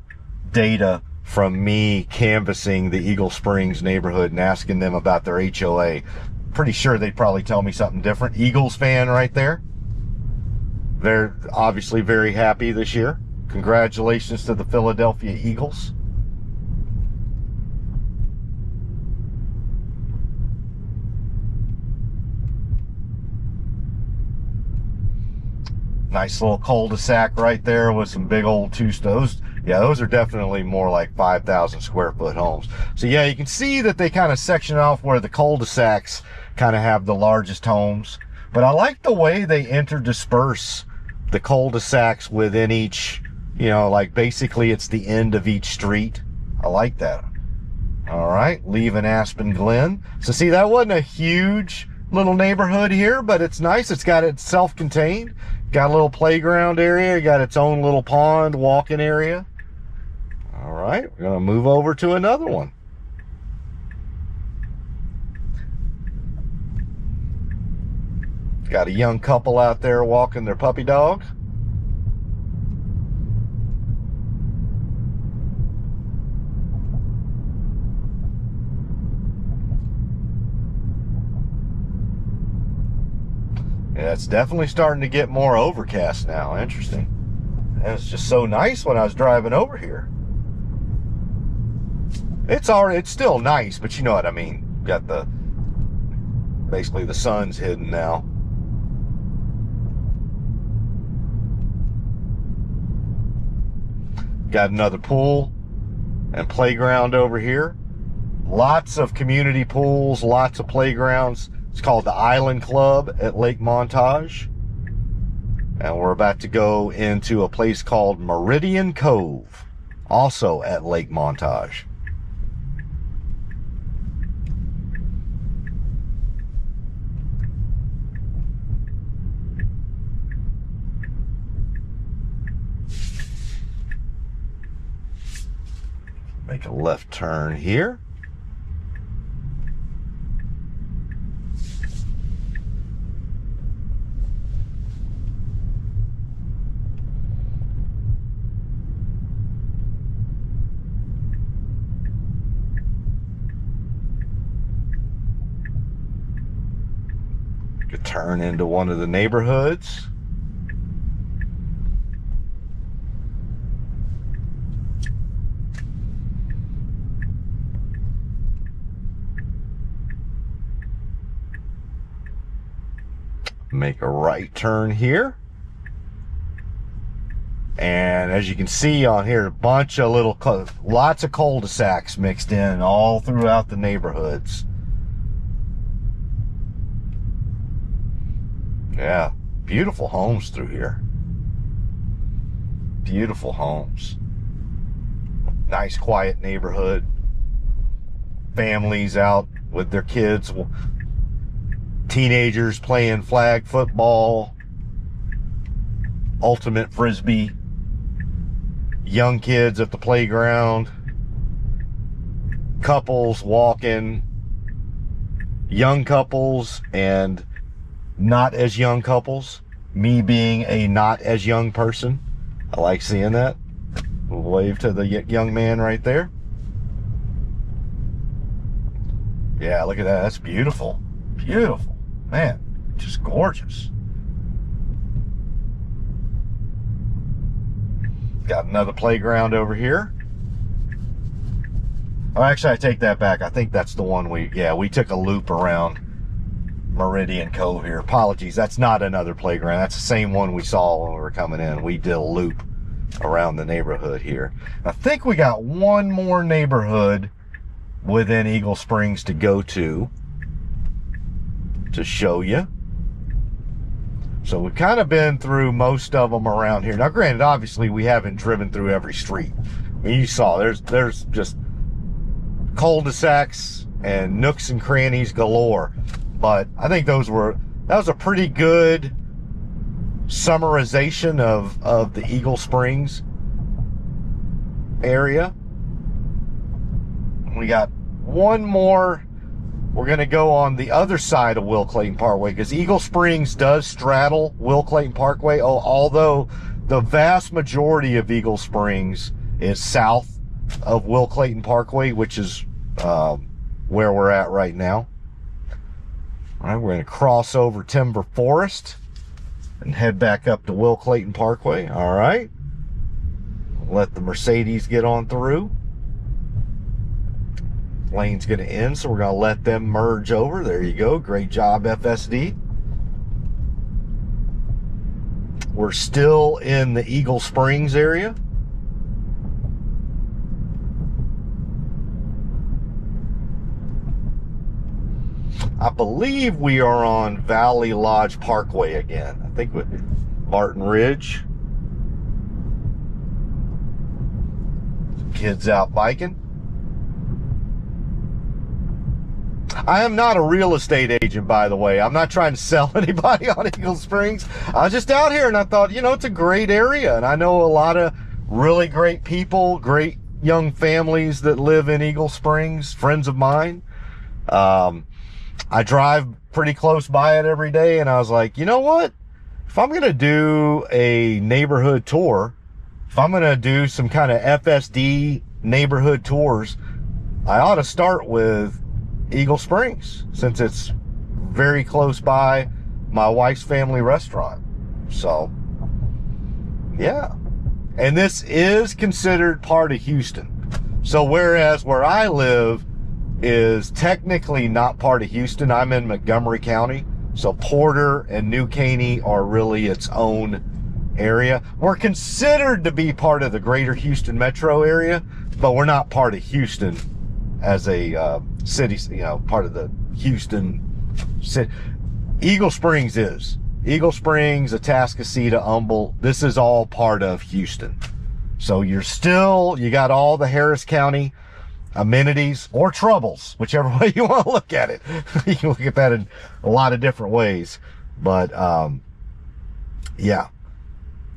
data from me canvassing the Eagle Springs neighborhood and asking them about their HOA. Pretty sure they'd probably tell me something different. Eagles fan right there. They're obviously very happy this year. Congratulations to the Philadelphia Eagles. Nice little cul-de-sac right there with some big old two-stoves. Yeah, those are definitely more like 5,000 square foot homes. So yeah, you can see that they kind of section off where the cul-de-sacs kind of have the largest homes. But I like the way they interdisperse the cul-de-sacs within each, you know, like basically it's the end of each street. I like that. All right, leaving Aspen Glen. So see, that wasn't a huge little neighborhood here, but it's nice. It's got it self-contained. Got a little playground area. Got its own little pond, walking area. All right, we're going to move over to another one. Got a young couple out there walking their puppy dog. Yeah, it's definitely starting to get more overcast now. Interesting. And it's just so nice when I was driving over here. It's still nice, but you know what I mean. Got basically the sun's hidden now. Got another pool and playground over here. Lots of community pools, lots of playgrounds. It's called the Island Club at Lake Montage. And we're about to go into a place called Meridian Cove, also at Lake Montage. Make a left turn here. Could turn into one of the neighborhoods. Make a right turn here. And as you can see on here, a bunch of lots of cul-de-sacs mixed in all throughout the neighborhoods. Yeah, beautiful homes through here. Beautiful homes. Nice quiet neighborhood. Families out with their kids. Teenagers playing flag football. Ultimate frisbee. Young kids at the playground. Couples walking. Young couples and not as young couples. Me being a not as young person. I like seeing that. We'll wave to the young man right there. Yeah, look at that. That's beautiful. Beautiful. Man, just gorgeous. Got another playground over here. Oh, actually, I take that back. I think that's the one we took a loop around Meridian Cove here. Apologies, that's not another playground. That's the same one we saw when we were coming in. We did a loop around the neighborhood here. I think we got one more neighborhood within Eagle Springs to go to show you. So we've kind of been through most of them around here. Now, granted, obviously we haven't driven through every street. I mean, you saw there's just cul-de-sacs and nooks and crannies galore. But I think that was a pretty good summarization of the Eagle Springs area. We got one more. We're going to go on the other side of Will Clayton Parkway because Eagle Springs does straddle Will Clayton Parkway, although the vast majority of Eagle Springs is south of Will Clayton Parkway, which is where we're at right now. All right, we're going to cross over Timber Forest and head back up to Will Clayton Parkway. All right. Let the Mercedes get on through. Lane's going to end, so we're going to let them merge over. There you go. Great job, FSD. We're still in the Eagle Springs area. I believe we are on Valley Lodge Parkway again. I think with Martin Ridge. Some kids out biking. I am not a real estate agent, by the way. I'm not trying to sell anybody on Eagle Springs. I was just out here and I thought, it's a great area. And I know a lot of really great people, great young families that live in Eagle Springs, friends of mine. I drive pretty close by it every day. And I was like, you know what? If I'm going to do a neighborhood tour, if I'm going to do some kind of FSD neighborhood tours, I ought to start with Eagle Springs, since it's very close by my wife's family restaurant. So, yeah. And this is considered part of Houston. So whereas where I live is technically not part of Houston, I'm in Montgomery County. So Porter and New Caney are really its own area. We're considered to be part of the greater Houston metro area, but we're not part of Houston as a city, part of the Houston city. Eagle Springs is. Eagle Springs, Atascocita, Humble, this is all part of Houston. So you got all the Harris County amenities or troubles, whichever way you want to look at it. You can look at that in a lot of different ways. But, yeah.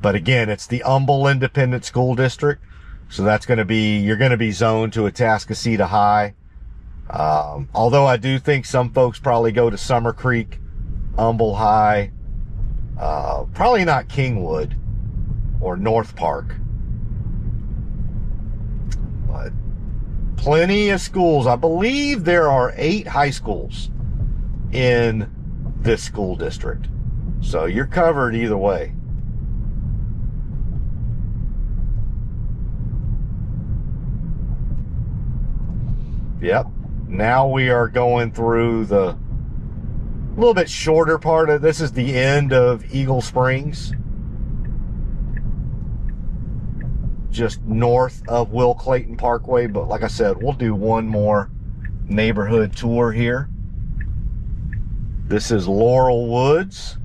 But again, it's the Humble Independent School District. So that's going to be, you're going to be zoned to Atascocita High. Although I do think some folks probably go to Summer Creek, Humble High, probably not Kingwood or North Park. But plenty of schools. I believe there are 8 high schools in this school district. So you're covered either way. Yep. Now we are going through the little bit shorter part of this. Is the end of Eagle Springs. just north of Will Clayton Parkway. But like I said, we'll do one more neighborhood tour here. This is Laurel Woods.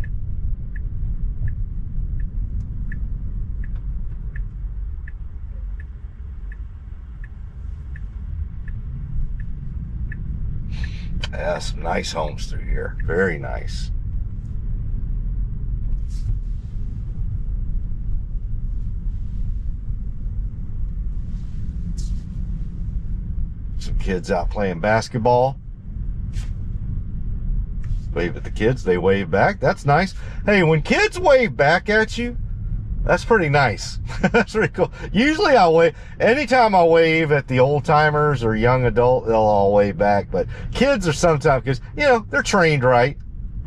Yeah, some nice homes through here. Very nice. Some kids out playing basketball. Wave at the kids, they wave back. That's nice. Hey, when kids wave back at you, that's pretty nice. That's pretty cool. Usually I wave, anytime I wave at the old timers or young adult, they'll all wave back. But kids are sometimes, because, you know, they're trained right.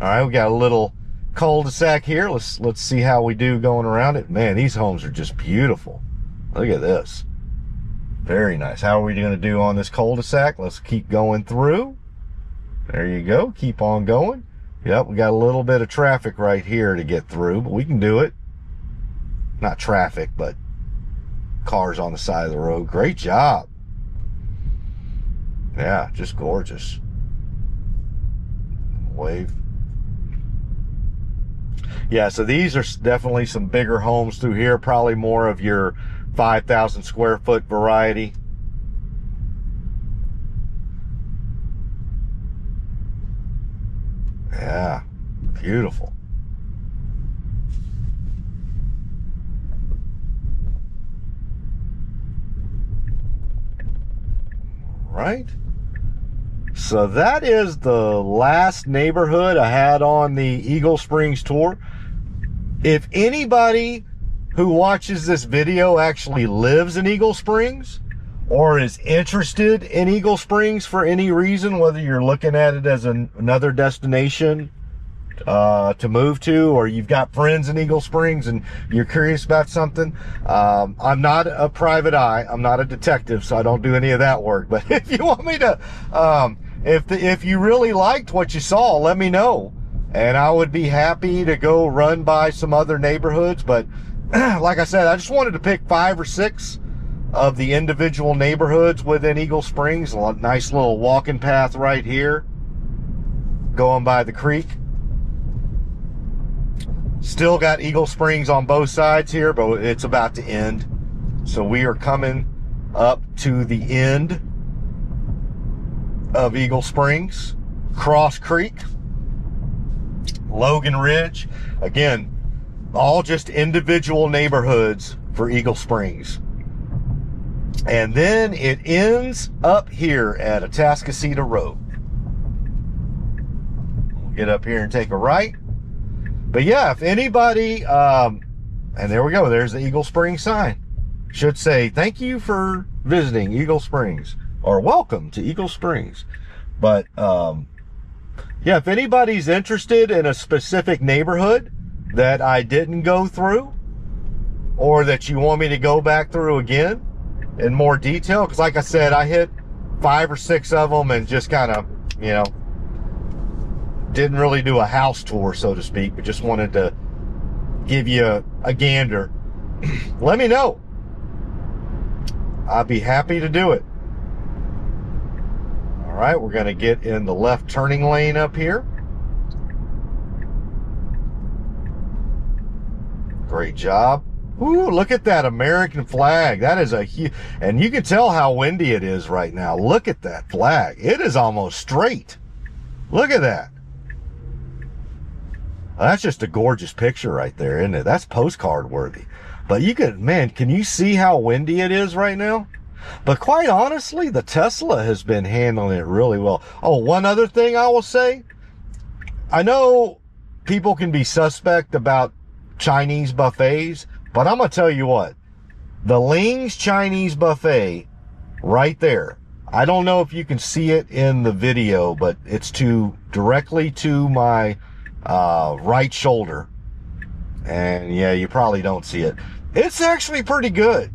All right, we got a little cul-de-sac here. Let's see how we do going around it. Man, these homes are just beautiful. Look at this. Very nice. How are we going to do on this cul-de-sac? Let's keep going through. There you go. Keep on going. Yep, we got a little bit of traffic right here to get through, but we can do it. Not traffic, but cars on the side of the road. Great job. Yeah, just gorgeous. Wave. Yeah, so these are definitely some bigger homes through here. Probably more of your 5,000 square foot variety. Yeah, beautiful. Right? So that is the last neighborhood I had on the Eagle Springs tour. If anybody who watches this video actually lives in Eagle Springs or is interested in Eagle Springs for any reason, whether you're looking at it as another destination to move to, or you've got friends in Eagle Springs and you're curious about something, I'm not a private eye, I'm not a detective, so I don't do any of that work. But if you want me to, if you really liked what you saw, let me know, and I would be happy to go run by some other neighborhoods. But like I said, I just wanted to pick 5 or 6 of the individual neighborhoods within Eagle Springs. A nice little walking path right here going by the creek. Still got Eagle Springs on both sides here, but it's about to end. So we are coming up to the end of Eagle Springs. Cross Creek, Logan Ridge. Again, all just individual neighborhoods for Eagle Springs. And then it ends up here at Atascocita Road. We'll get up here and take a right. But yeah, if anybody, and there we go, there's the Eagle Springs sign. Should say, thank you for visiting Eagle Springs, or welcome to Eagle Springs. But yeah, if anybody's interested in a specific neighborhood that I didn't go through, or that you want me to go back through again in more detail, because like I said, I hit 5 or 6 of them and just kind of, you know, didn't really do a house tour, so to speak, but just wanted to give you a gander. Let me know. I'd be happy to do it. All right, we're going to get in the left turning lane up here. Great job. Ooh, look at that American flag. That is a huge, and you can tell how windy it is right now. Look at that flag. It is almost straight. Look at that. That's just a gorgeous picture right there, isn't it? That's postcard worthy. But you can, man, can you see how windy it is right now? But quite honestly, the Tesla has been handling it really well. Oh, one other thing I will say. I know people can be suspect about Chinese buffets, but I'm going to tell you what. The Ling's Chinese buffet right there. I don't know if you can see it in the video, but it's directly to my right shoulder, and yeah, you probably don't see it. It's actually pretty good.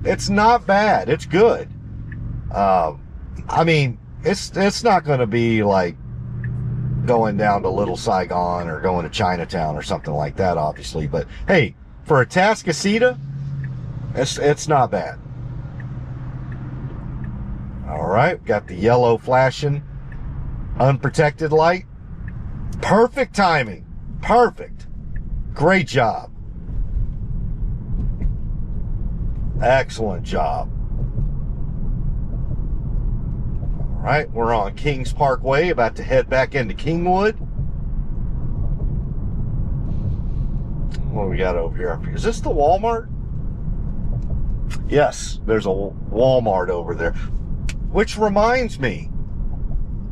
It's not bad. It's good. I mean, it's not going to be like going down to Little Saigon or going to Chinatown or something like that, obviously. But hey, for Atascocita, It's not bad. All right, got the yellow flashing unprotected light. Perfect timing. Perfect. Great job. Excellent job. All right, we're on Kings Parkway, about to head back into Kingwood. What do we got over here? Is this the Wal Mart? Yes, there's a Wal Mart over there. Which reminds me,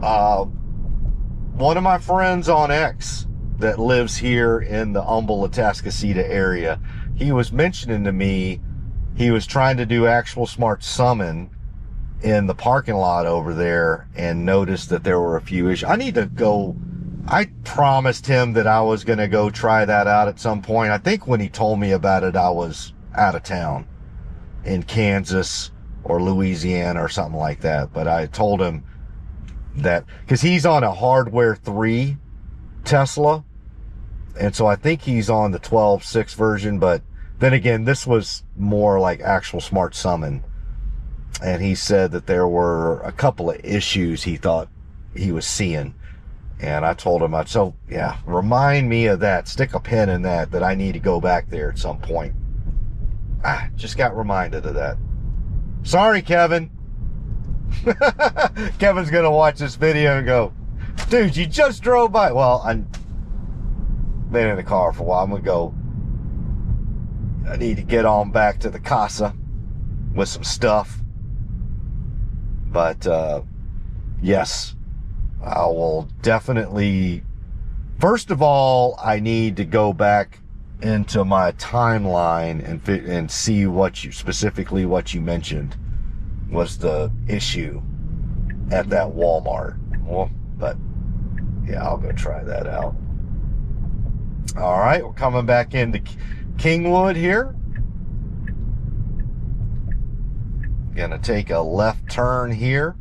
one of my friends on X that lives here in the humble Atascocita area, he was mentioning to me he was trying to do actual smart summon in the parking lot over there and noticed that there were a few issues. I need to go. I promised him that I was going to go try that out at some point. I think when he told me about it, I was out of town in Kansas or Louisiana or something like that. But I told him that because he's on a hardware 3 Tesla. And so I think he's on the 12.6 version. But then again, this was more like actual smart summon. And he said that there were a couple of issues he thought he was seeing. And I told him, so yeah, remind me of that. Stick a pin in that I need to go back there at some point. Just got reminded of that. Sorry, Kevin. Kevin's going to watch this video and go, dude, you just drove by. Well, I've been in the car for a while. I'm going to go. I need to get on back to the casa with some stuff. But, yes, I will definitely. First of all, I need to go back into my timeline and see what you mentioned was the issue at that Walmart. Well, but yeah, I'll go try that out. All right, we're coming back into Kingwood here. Gonna take a left turn here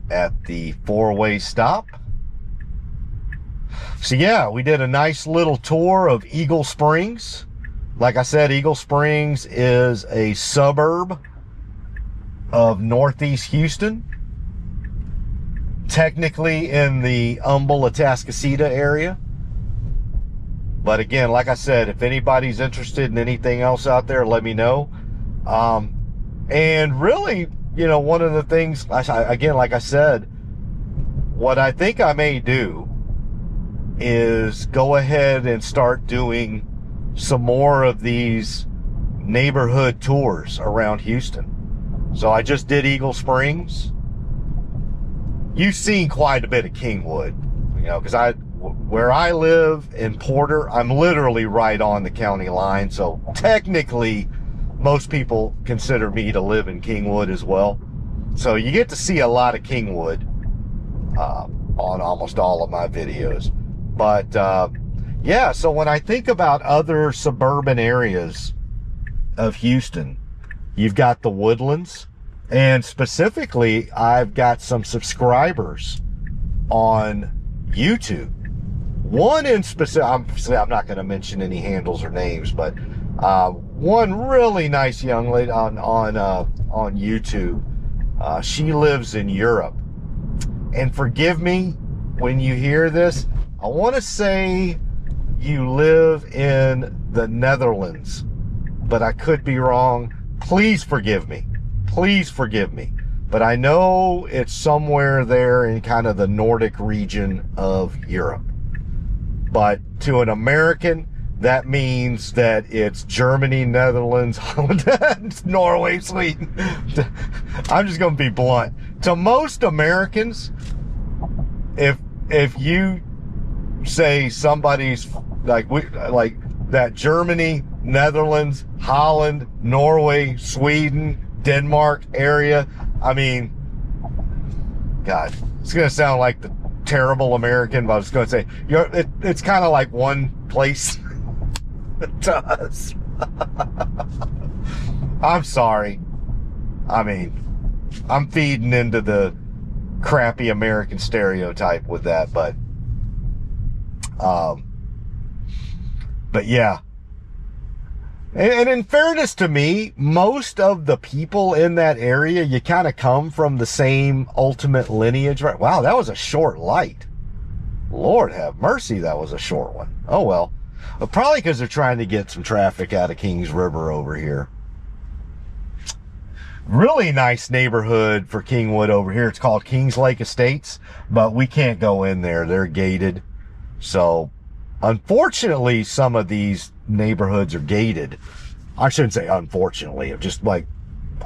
at the 4-way stop. So yeah, we did a nice little tour of Eagle Springs. Like I said, Eagle Springs is a suburb of Northeast Houston, technically in the humble Atascocita area. But again, like I said, if anybody's interested in anything else out there, let me know. And really, you know, one of the things, again, like I said, what I think I may do is go ahead and start doing some more of these neighborhood tours around Houston. So I just did Eagle Springs. You've seen quite a bit of Kingwood, you know, because where I live in Porter, I'm literally right on the county line. So technically, most people consider me to live in Kingwood as well. So you get to see a lot of Kingwood on almost all of my videos. But yeah, so when I think about other suburban areas of Houston, you've got the Woodlands, and specifically, I've got some subscribers on YouTube. One in specific, I'm not going to mention any handles or names, but one really nice young lady on YouTube. She lives in Europe, and forgive me when you hear this. I want to say you live in the Netherlands, but I could be wrong. Please forgive me. Please forgive me. But I know it's somewhere there in kind of the Nordic region of Europe. But to an American, that means that it's Germany, Netherlands, Holland, Norway, Sweden. I'm just going to be blunt. To most Americans, if you say somebody's like that Germany, Netherlands, Holland, Norway, Sweden, Denmark area, I mean, God, it's going to sound like the terrible American, but I was going to say, it's kind of like one place to us. I'm sorry. I mean, I'm feeding into the crappy American stereotype with that, but yeah. And in fairness to me, most of the people in that area, you kind of come from the same ultimate lineage, right? Wow, that was a short light. Lord have mercy, that was a short one. Oh well. Probably because they're trying to get some traffic out of Kings River over here. Really nice neighborhood for Kingwood over here. It's called Kings Lake Estates, but we can't go in there. They're gated. So, unfortunately, some of these neighborhoods are gated. I shouldn't say unfortunately. Just like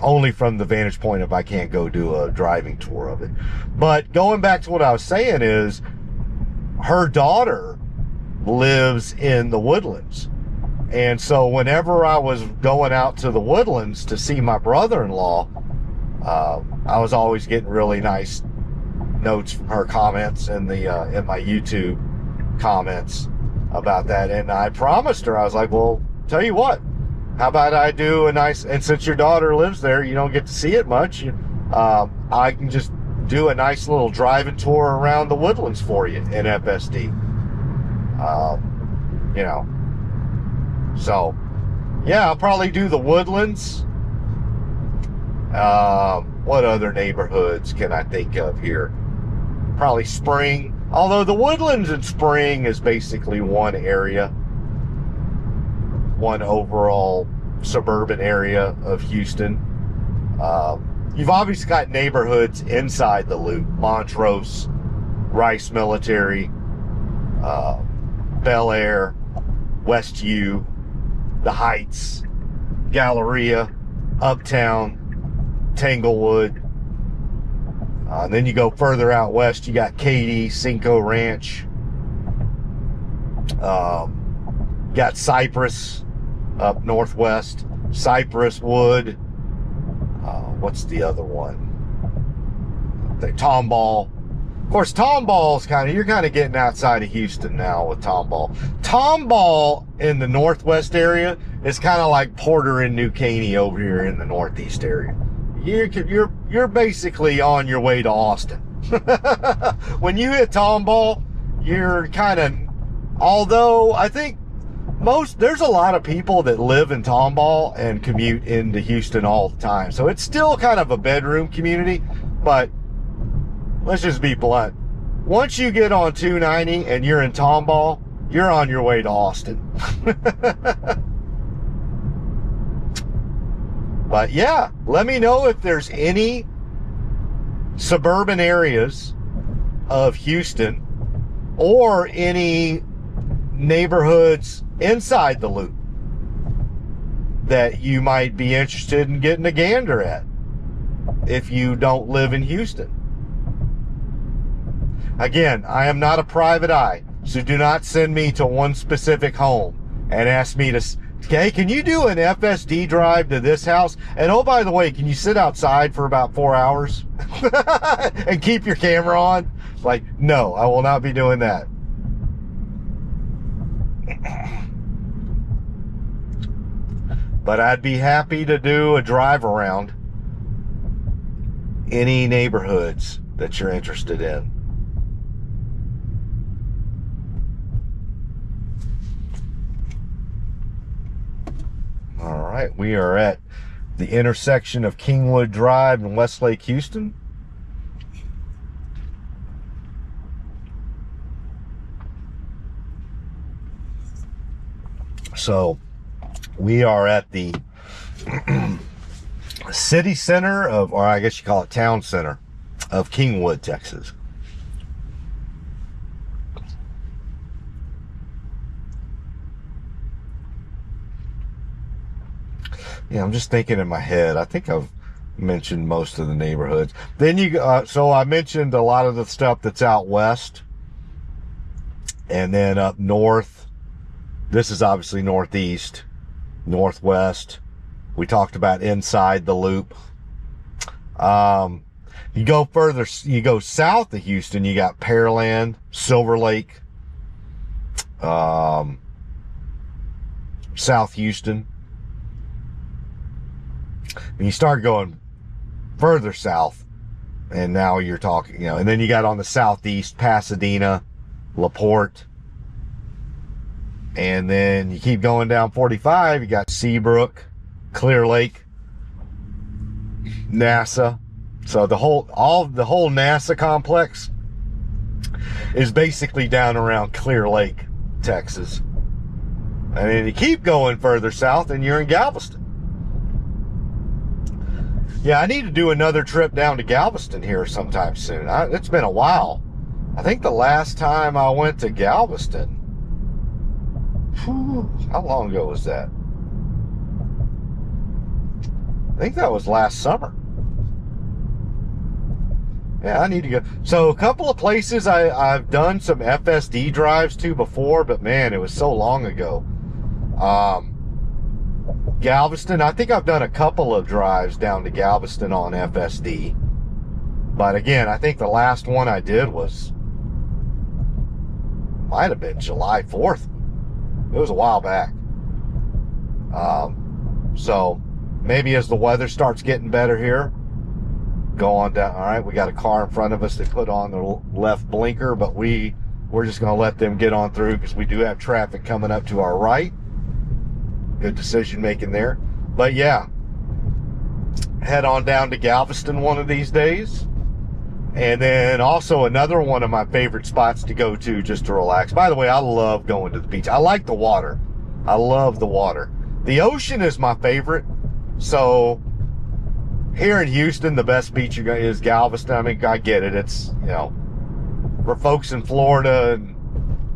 only from the vantage point of I can't go do a driving tour of it. But going back to what I was saying is, her daughter lives in the Woodlands. And so whenever I was going out to the Woodlands to see my brother-in-law, I was always getting really nice notes from her comments in my YouTube comments about that. And I promised her, I was like, well, tell you what, how about I do a nice, and since your daughter lives there, you don't get to see it much, I can just do a nice little driving tour around the Woodlands for you in FSD. You know, so yeah, I'll probably do the Woodlands. What other neighborhoods can I think of here? Probably Spring, although the Woodlands and Spring is basically one area, one overall suburban area of Houston. You've obviously got neighborhoods inside the loop: Montrose, Rice Military, Bel Air, Westview, the Heights, Galleria, Uptown, Tanglewood. Then you go further out west, you got Katy, Cinco Ranch, got Cypress up northwest, Cypress, Wood, what's the other one? Tomball. Of course, Tomball's you're kind of getting outside of Houston now with Tomball. Tomball in the northwest area is kind of like Porter and New Caney over here in the northeast area. You're basically on your way to Austin. When you hit Tomball, you're kind of, although I think there's a lot of people that live in Tomball and commute into Houston all the time. So it's still kind of a bedroom community, but let's just be blunt. Once you get on 290 and you're in Tomball, you're on your way to Austin. But yeah, let me know if there's any suburban areas of Houston or any neighborhoods inside the loop that you might be interested in getting a gander at if you don't live in Houston. Again, I am not a private eye, so do not send me to one specific home and ask me to, okay, can you do an FSD drive to this house? And oh, by the way, can you sit outside for about 4 hours and keep your camera on? Like, no, I will not be doing that. But I'd be happy to do a drive around any neighborhoods that you're interested in. All right, we are at the intersection of Kingwood Drive and Westlake, Houston. So we are at the city center of, or I guess you call it town center of Kingwood, Texas. Yeah, I'm just thinking in my head. I think I've mentioned most of the neighborhoods. Then so I mentioned a lot of the stuff that's out west. And then up north, this is obviously northeast, northwest. We talked about inside the loop. You go further, you go south of Houston, you got Pearland, Silver Lake, South Houston. And you start going further south, and now you're talking, and then you got on the southeast, Pasadena, LaPorte, And then you keep going down 45, you got Seabrook, Clear Lake, NASA. So the whole NASA complex is basically down around Clear Lake, Texas. And then you keep going further south and you're in Galveston. Yeah, I need to do another trip down to Galveston here sometime soon. It's been a while. I think the last time I went to Galveston, how long ago was that? I think that was last summer. Yeah, I need to go. So a couple of places I've done some FSD drives to before, but man, it was so long ago. Galveston, I think I've done a couple of drives down to Galveston on FSD. But again, I think the last one I did might have been July 4th. It was a while back. So maybe as the weather starts getting better here, go on down. All right, we got a car in front of us that put on the left blinker, but we're just going to let them get on through because we do have traffic coming up to our right. Good decision making there. But yeah, head on down to Galveston one of these days. And then also another one of my favorite spots to go to just to relax. By the way, I love going to the beach. I like the water. I love the water. The ocean is my favorite. So here in Houston, the best beach is Galveston. I mean, I get it. It's, you know, for folks in Florida and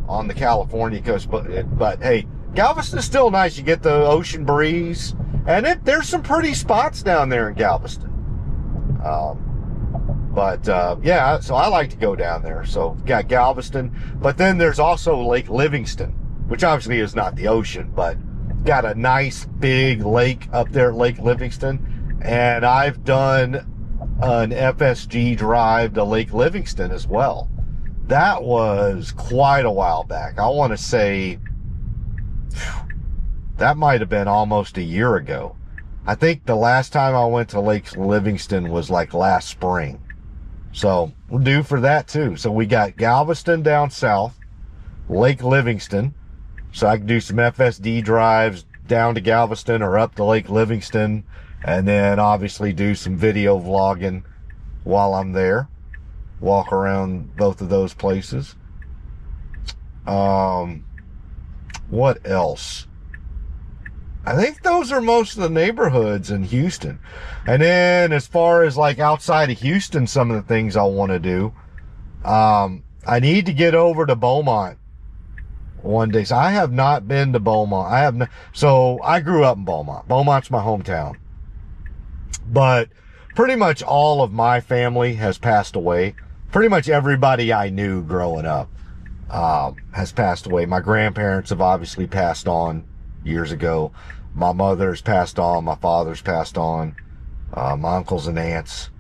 on the California coast, but hey, Galveston is still nice. You get the ocean breeze, and there's some pretty spots down there in Galveston. Yeah, so I like to go down there. So got Galveston, but then there's also Lake Livingston, which obviously is not the ocean, but got a nice big lake up there at Lake Livingston. And I've done an FSG drive to Lake Livingston as well. That was quite a while back. I want to say that might have been almost a year ago. I think the last time I went to Lake Livingston was like last spring. So we're due for that too. So we got Galveston down south, Lake Livingston. So I can do some FSD drives down to Galveston or up to Lake Livingston, and then obviously do some video vlogging while I'm there. Walk around both of those places. What else? I think those are most of the neighborhoods in Houston. And then as far as like outside of Houston, some of the things I want to do, I need to get over to Beaumont one day. So I have not been to Beaumont. So I grew up in Beaumont. Beaumont's my hometown. But pretty much all of my family has passed away. Pretty much everybody I knew growing up has passed away. My grandparents have obviously passed on years ago. My mother's passed on. My father's passed on. My uncles and aunts.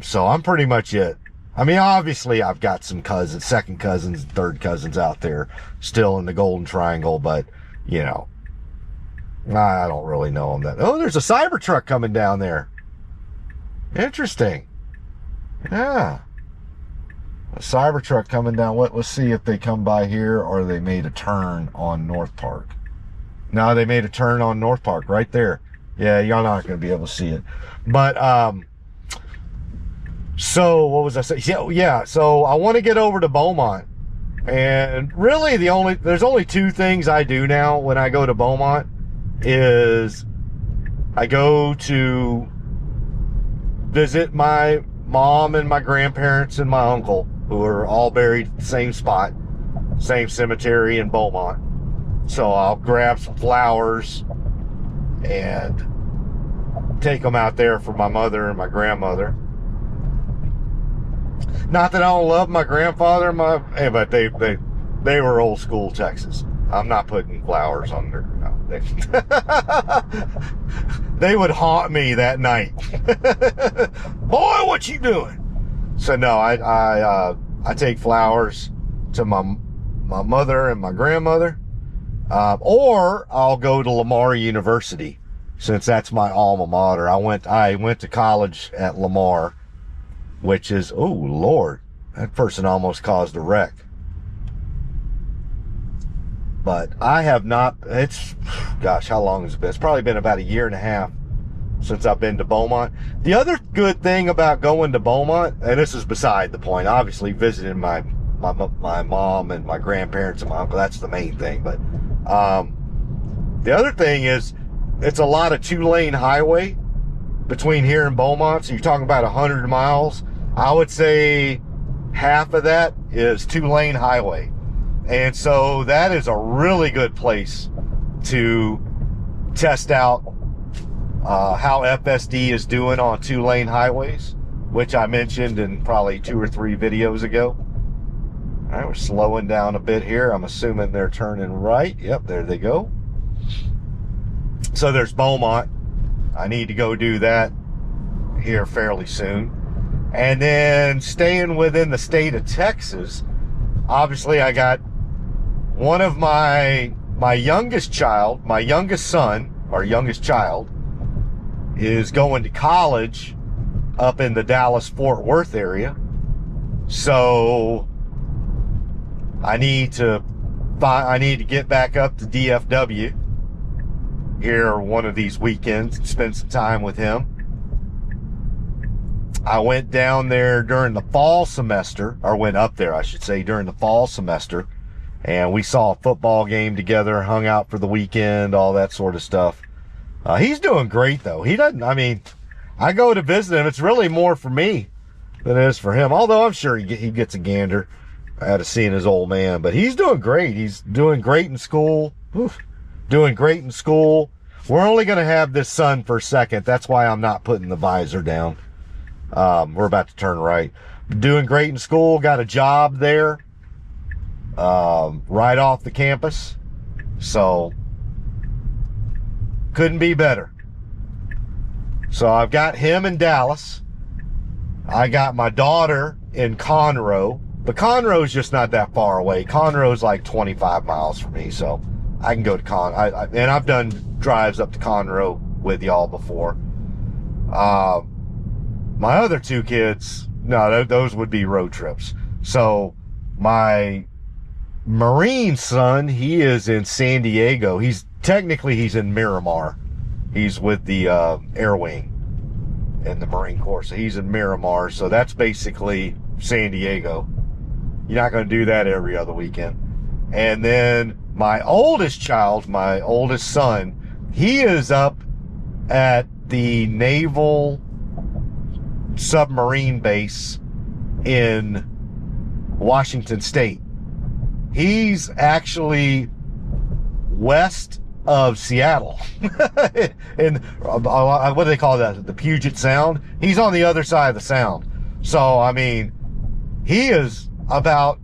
So I'm pretty much it. I mean, obviously I've got some cousins, second cousins, third cousins out there still in the Golden Triangle, but you know, I don't really know them that. Oh, there's a Cybertruck coming down there. Interesting. Yeah. A Cybertruck coming down. Let's see if they come by here or they made a turn on North Park. No, they made a turn on North Park right there. Yeah, y'all not going to be able to see it. But, so what was I saying? Yeah. So I want to get over to Beaumont. And really there's only two things I do now when I go to Beaumont is I go to visit my mom and my grandparents and my uncle, who are all buried at the same spot, same cemetery in Beaumont. So I'll grab some flowers and take them out there for my mother and my grandmother. Not that I don't love my grandfather, but they were old school Texas. I'm not putting flowers on their. No, they would haunt me that night. Boy, what you doing? So no, I take flowers to my mother and my grandmother, or I'll go to Lamar University, since that's my alma mater. I went to college at Lamar, which is, oh Lord, that person almost caused a wreck. But I have not, it's, gosh, how long has it been? It's probably been about a year and a half since I've been to Beaumont. The other good thing about going to Beaumont, and this is beside the point, obviously visiting my mom and my grandparents and my uncle, that's the main thing. But the other thing is, it's a lot of 2-lane highway between here and Beaumont. So you're talking about 100 miles. I would say half of that is 2-lane highway. And so that is a really good place to test out how FSD is doing on 2-lane highways, which I mentioned in probably 2 or 3 videos ago. All right, we're slowing down a bit here. I'm assuming they're turning right. Yep, there they go. So there's Beaumont. I need to go do that here fairly soon. And then staying within the state of Texas, obviously I got one of my youngest child, my youngest son, our youngest child, is going to college up in the Dallas-Fort Worth area. So I need to get back up to DFW here one of these weekends and spend some time with him. I went down there during the fall semester, or went up there, I should say, during the fall semester, and we saw a football game together, hung out for the weekend, all that sort of stuff. He's doing great, though. He doesn't, I mean, I go to visit him. It's really more for me than it is for him, although I'm sure he gets a gander out of seeing his old man. But he's doing great. He's doing great in school. Oof. Doing great in school. We're only going to have this sun for a second. That's why I'm not putting the visor down. We're about to turn right. Doing great in school. Got a job there. Right off the campus. So, couldn't be better. So I've got him in Dallas. I got my daughter in Conroe. But Conroe's just not that far away. Conroe's like 25 miles from me. So I can go to and I've done drives up to Conroe with y'all before. My other 2 kids, no, those would be road trips. So my Marine son, he is in San Diego. He's in Miramar. He's with the Air Wing in the Marine Corps. So he's in Miramar. So that's basically San Diego. You're not going to do that every other weekend. And then my oldest child, my oldest son, he is up at the Naval Submarine Base in Washington State. He's actually west of Seattle. In what do they call that? The Puget Sound. He's on the other side of the sound. So, I mean, he is about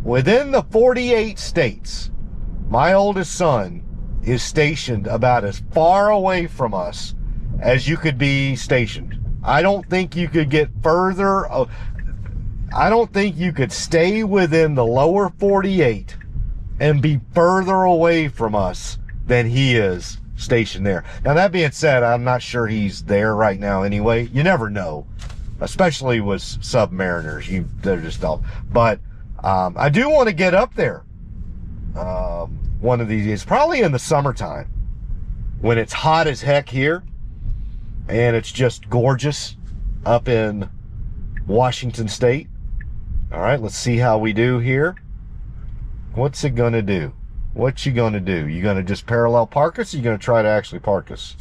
within the 48 states. My oldest son is stationed about as far away from us as you could be stationed. I don't think you could get further. I don't think you could stay within the lower 48 and be further away from us than he is stationed there. Now, that being said, I'm not sure he's there right now anyway. You never know, especially with submariners. They're just off. But I do want to get up there one of these days, probably in the summertime when it's hot as heck here and it's just gorgeous up in Washington State. All right, let's see how we do here. What's it going to do? What you going to do? You going to just parallel park us, or you going to try to actually park us?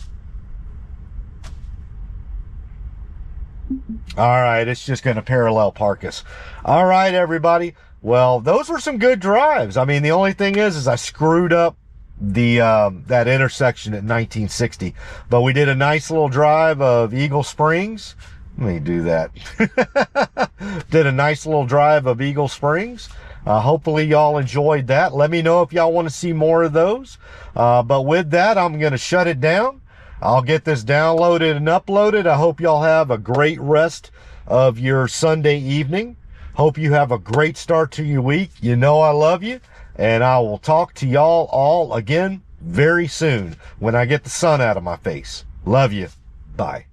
All right, it's just going to parallel park us. All right, everybody. Well, those were some good drives. I mean, the only thing is I screwed up the that intersection at 1960. But we did a nice little drive of Eagle Springs. Let me do that. Did a nice little drive of Eagle Springs. Hopefully y'all enjoyed that. Let me know if y'all want to see more of those. But with that, I'm going to shut it down. I'll get this downloaded and uploaded. I hope y'all have a great rest of your Sunday evening. Hope you have a great start to your week. You know I love you. And I will talk to y'all all again very soon when I get the sun out of my face. Love you. Bye.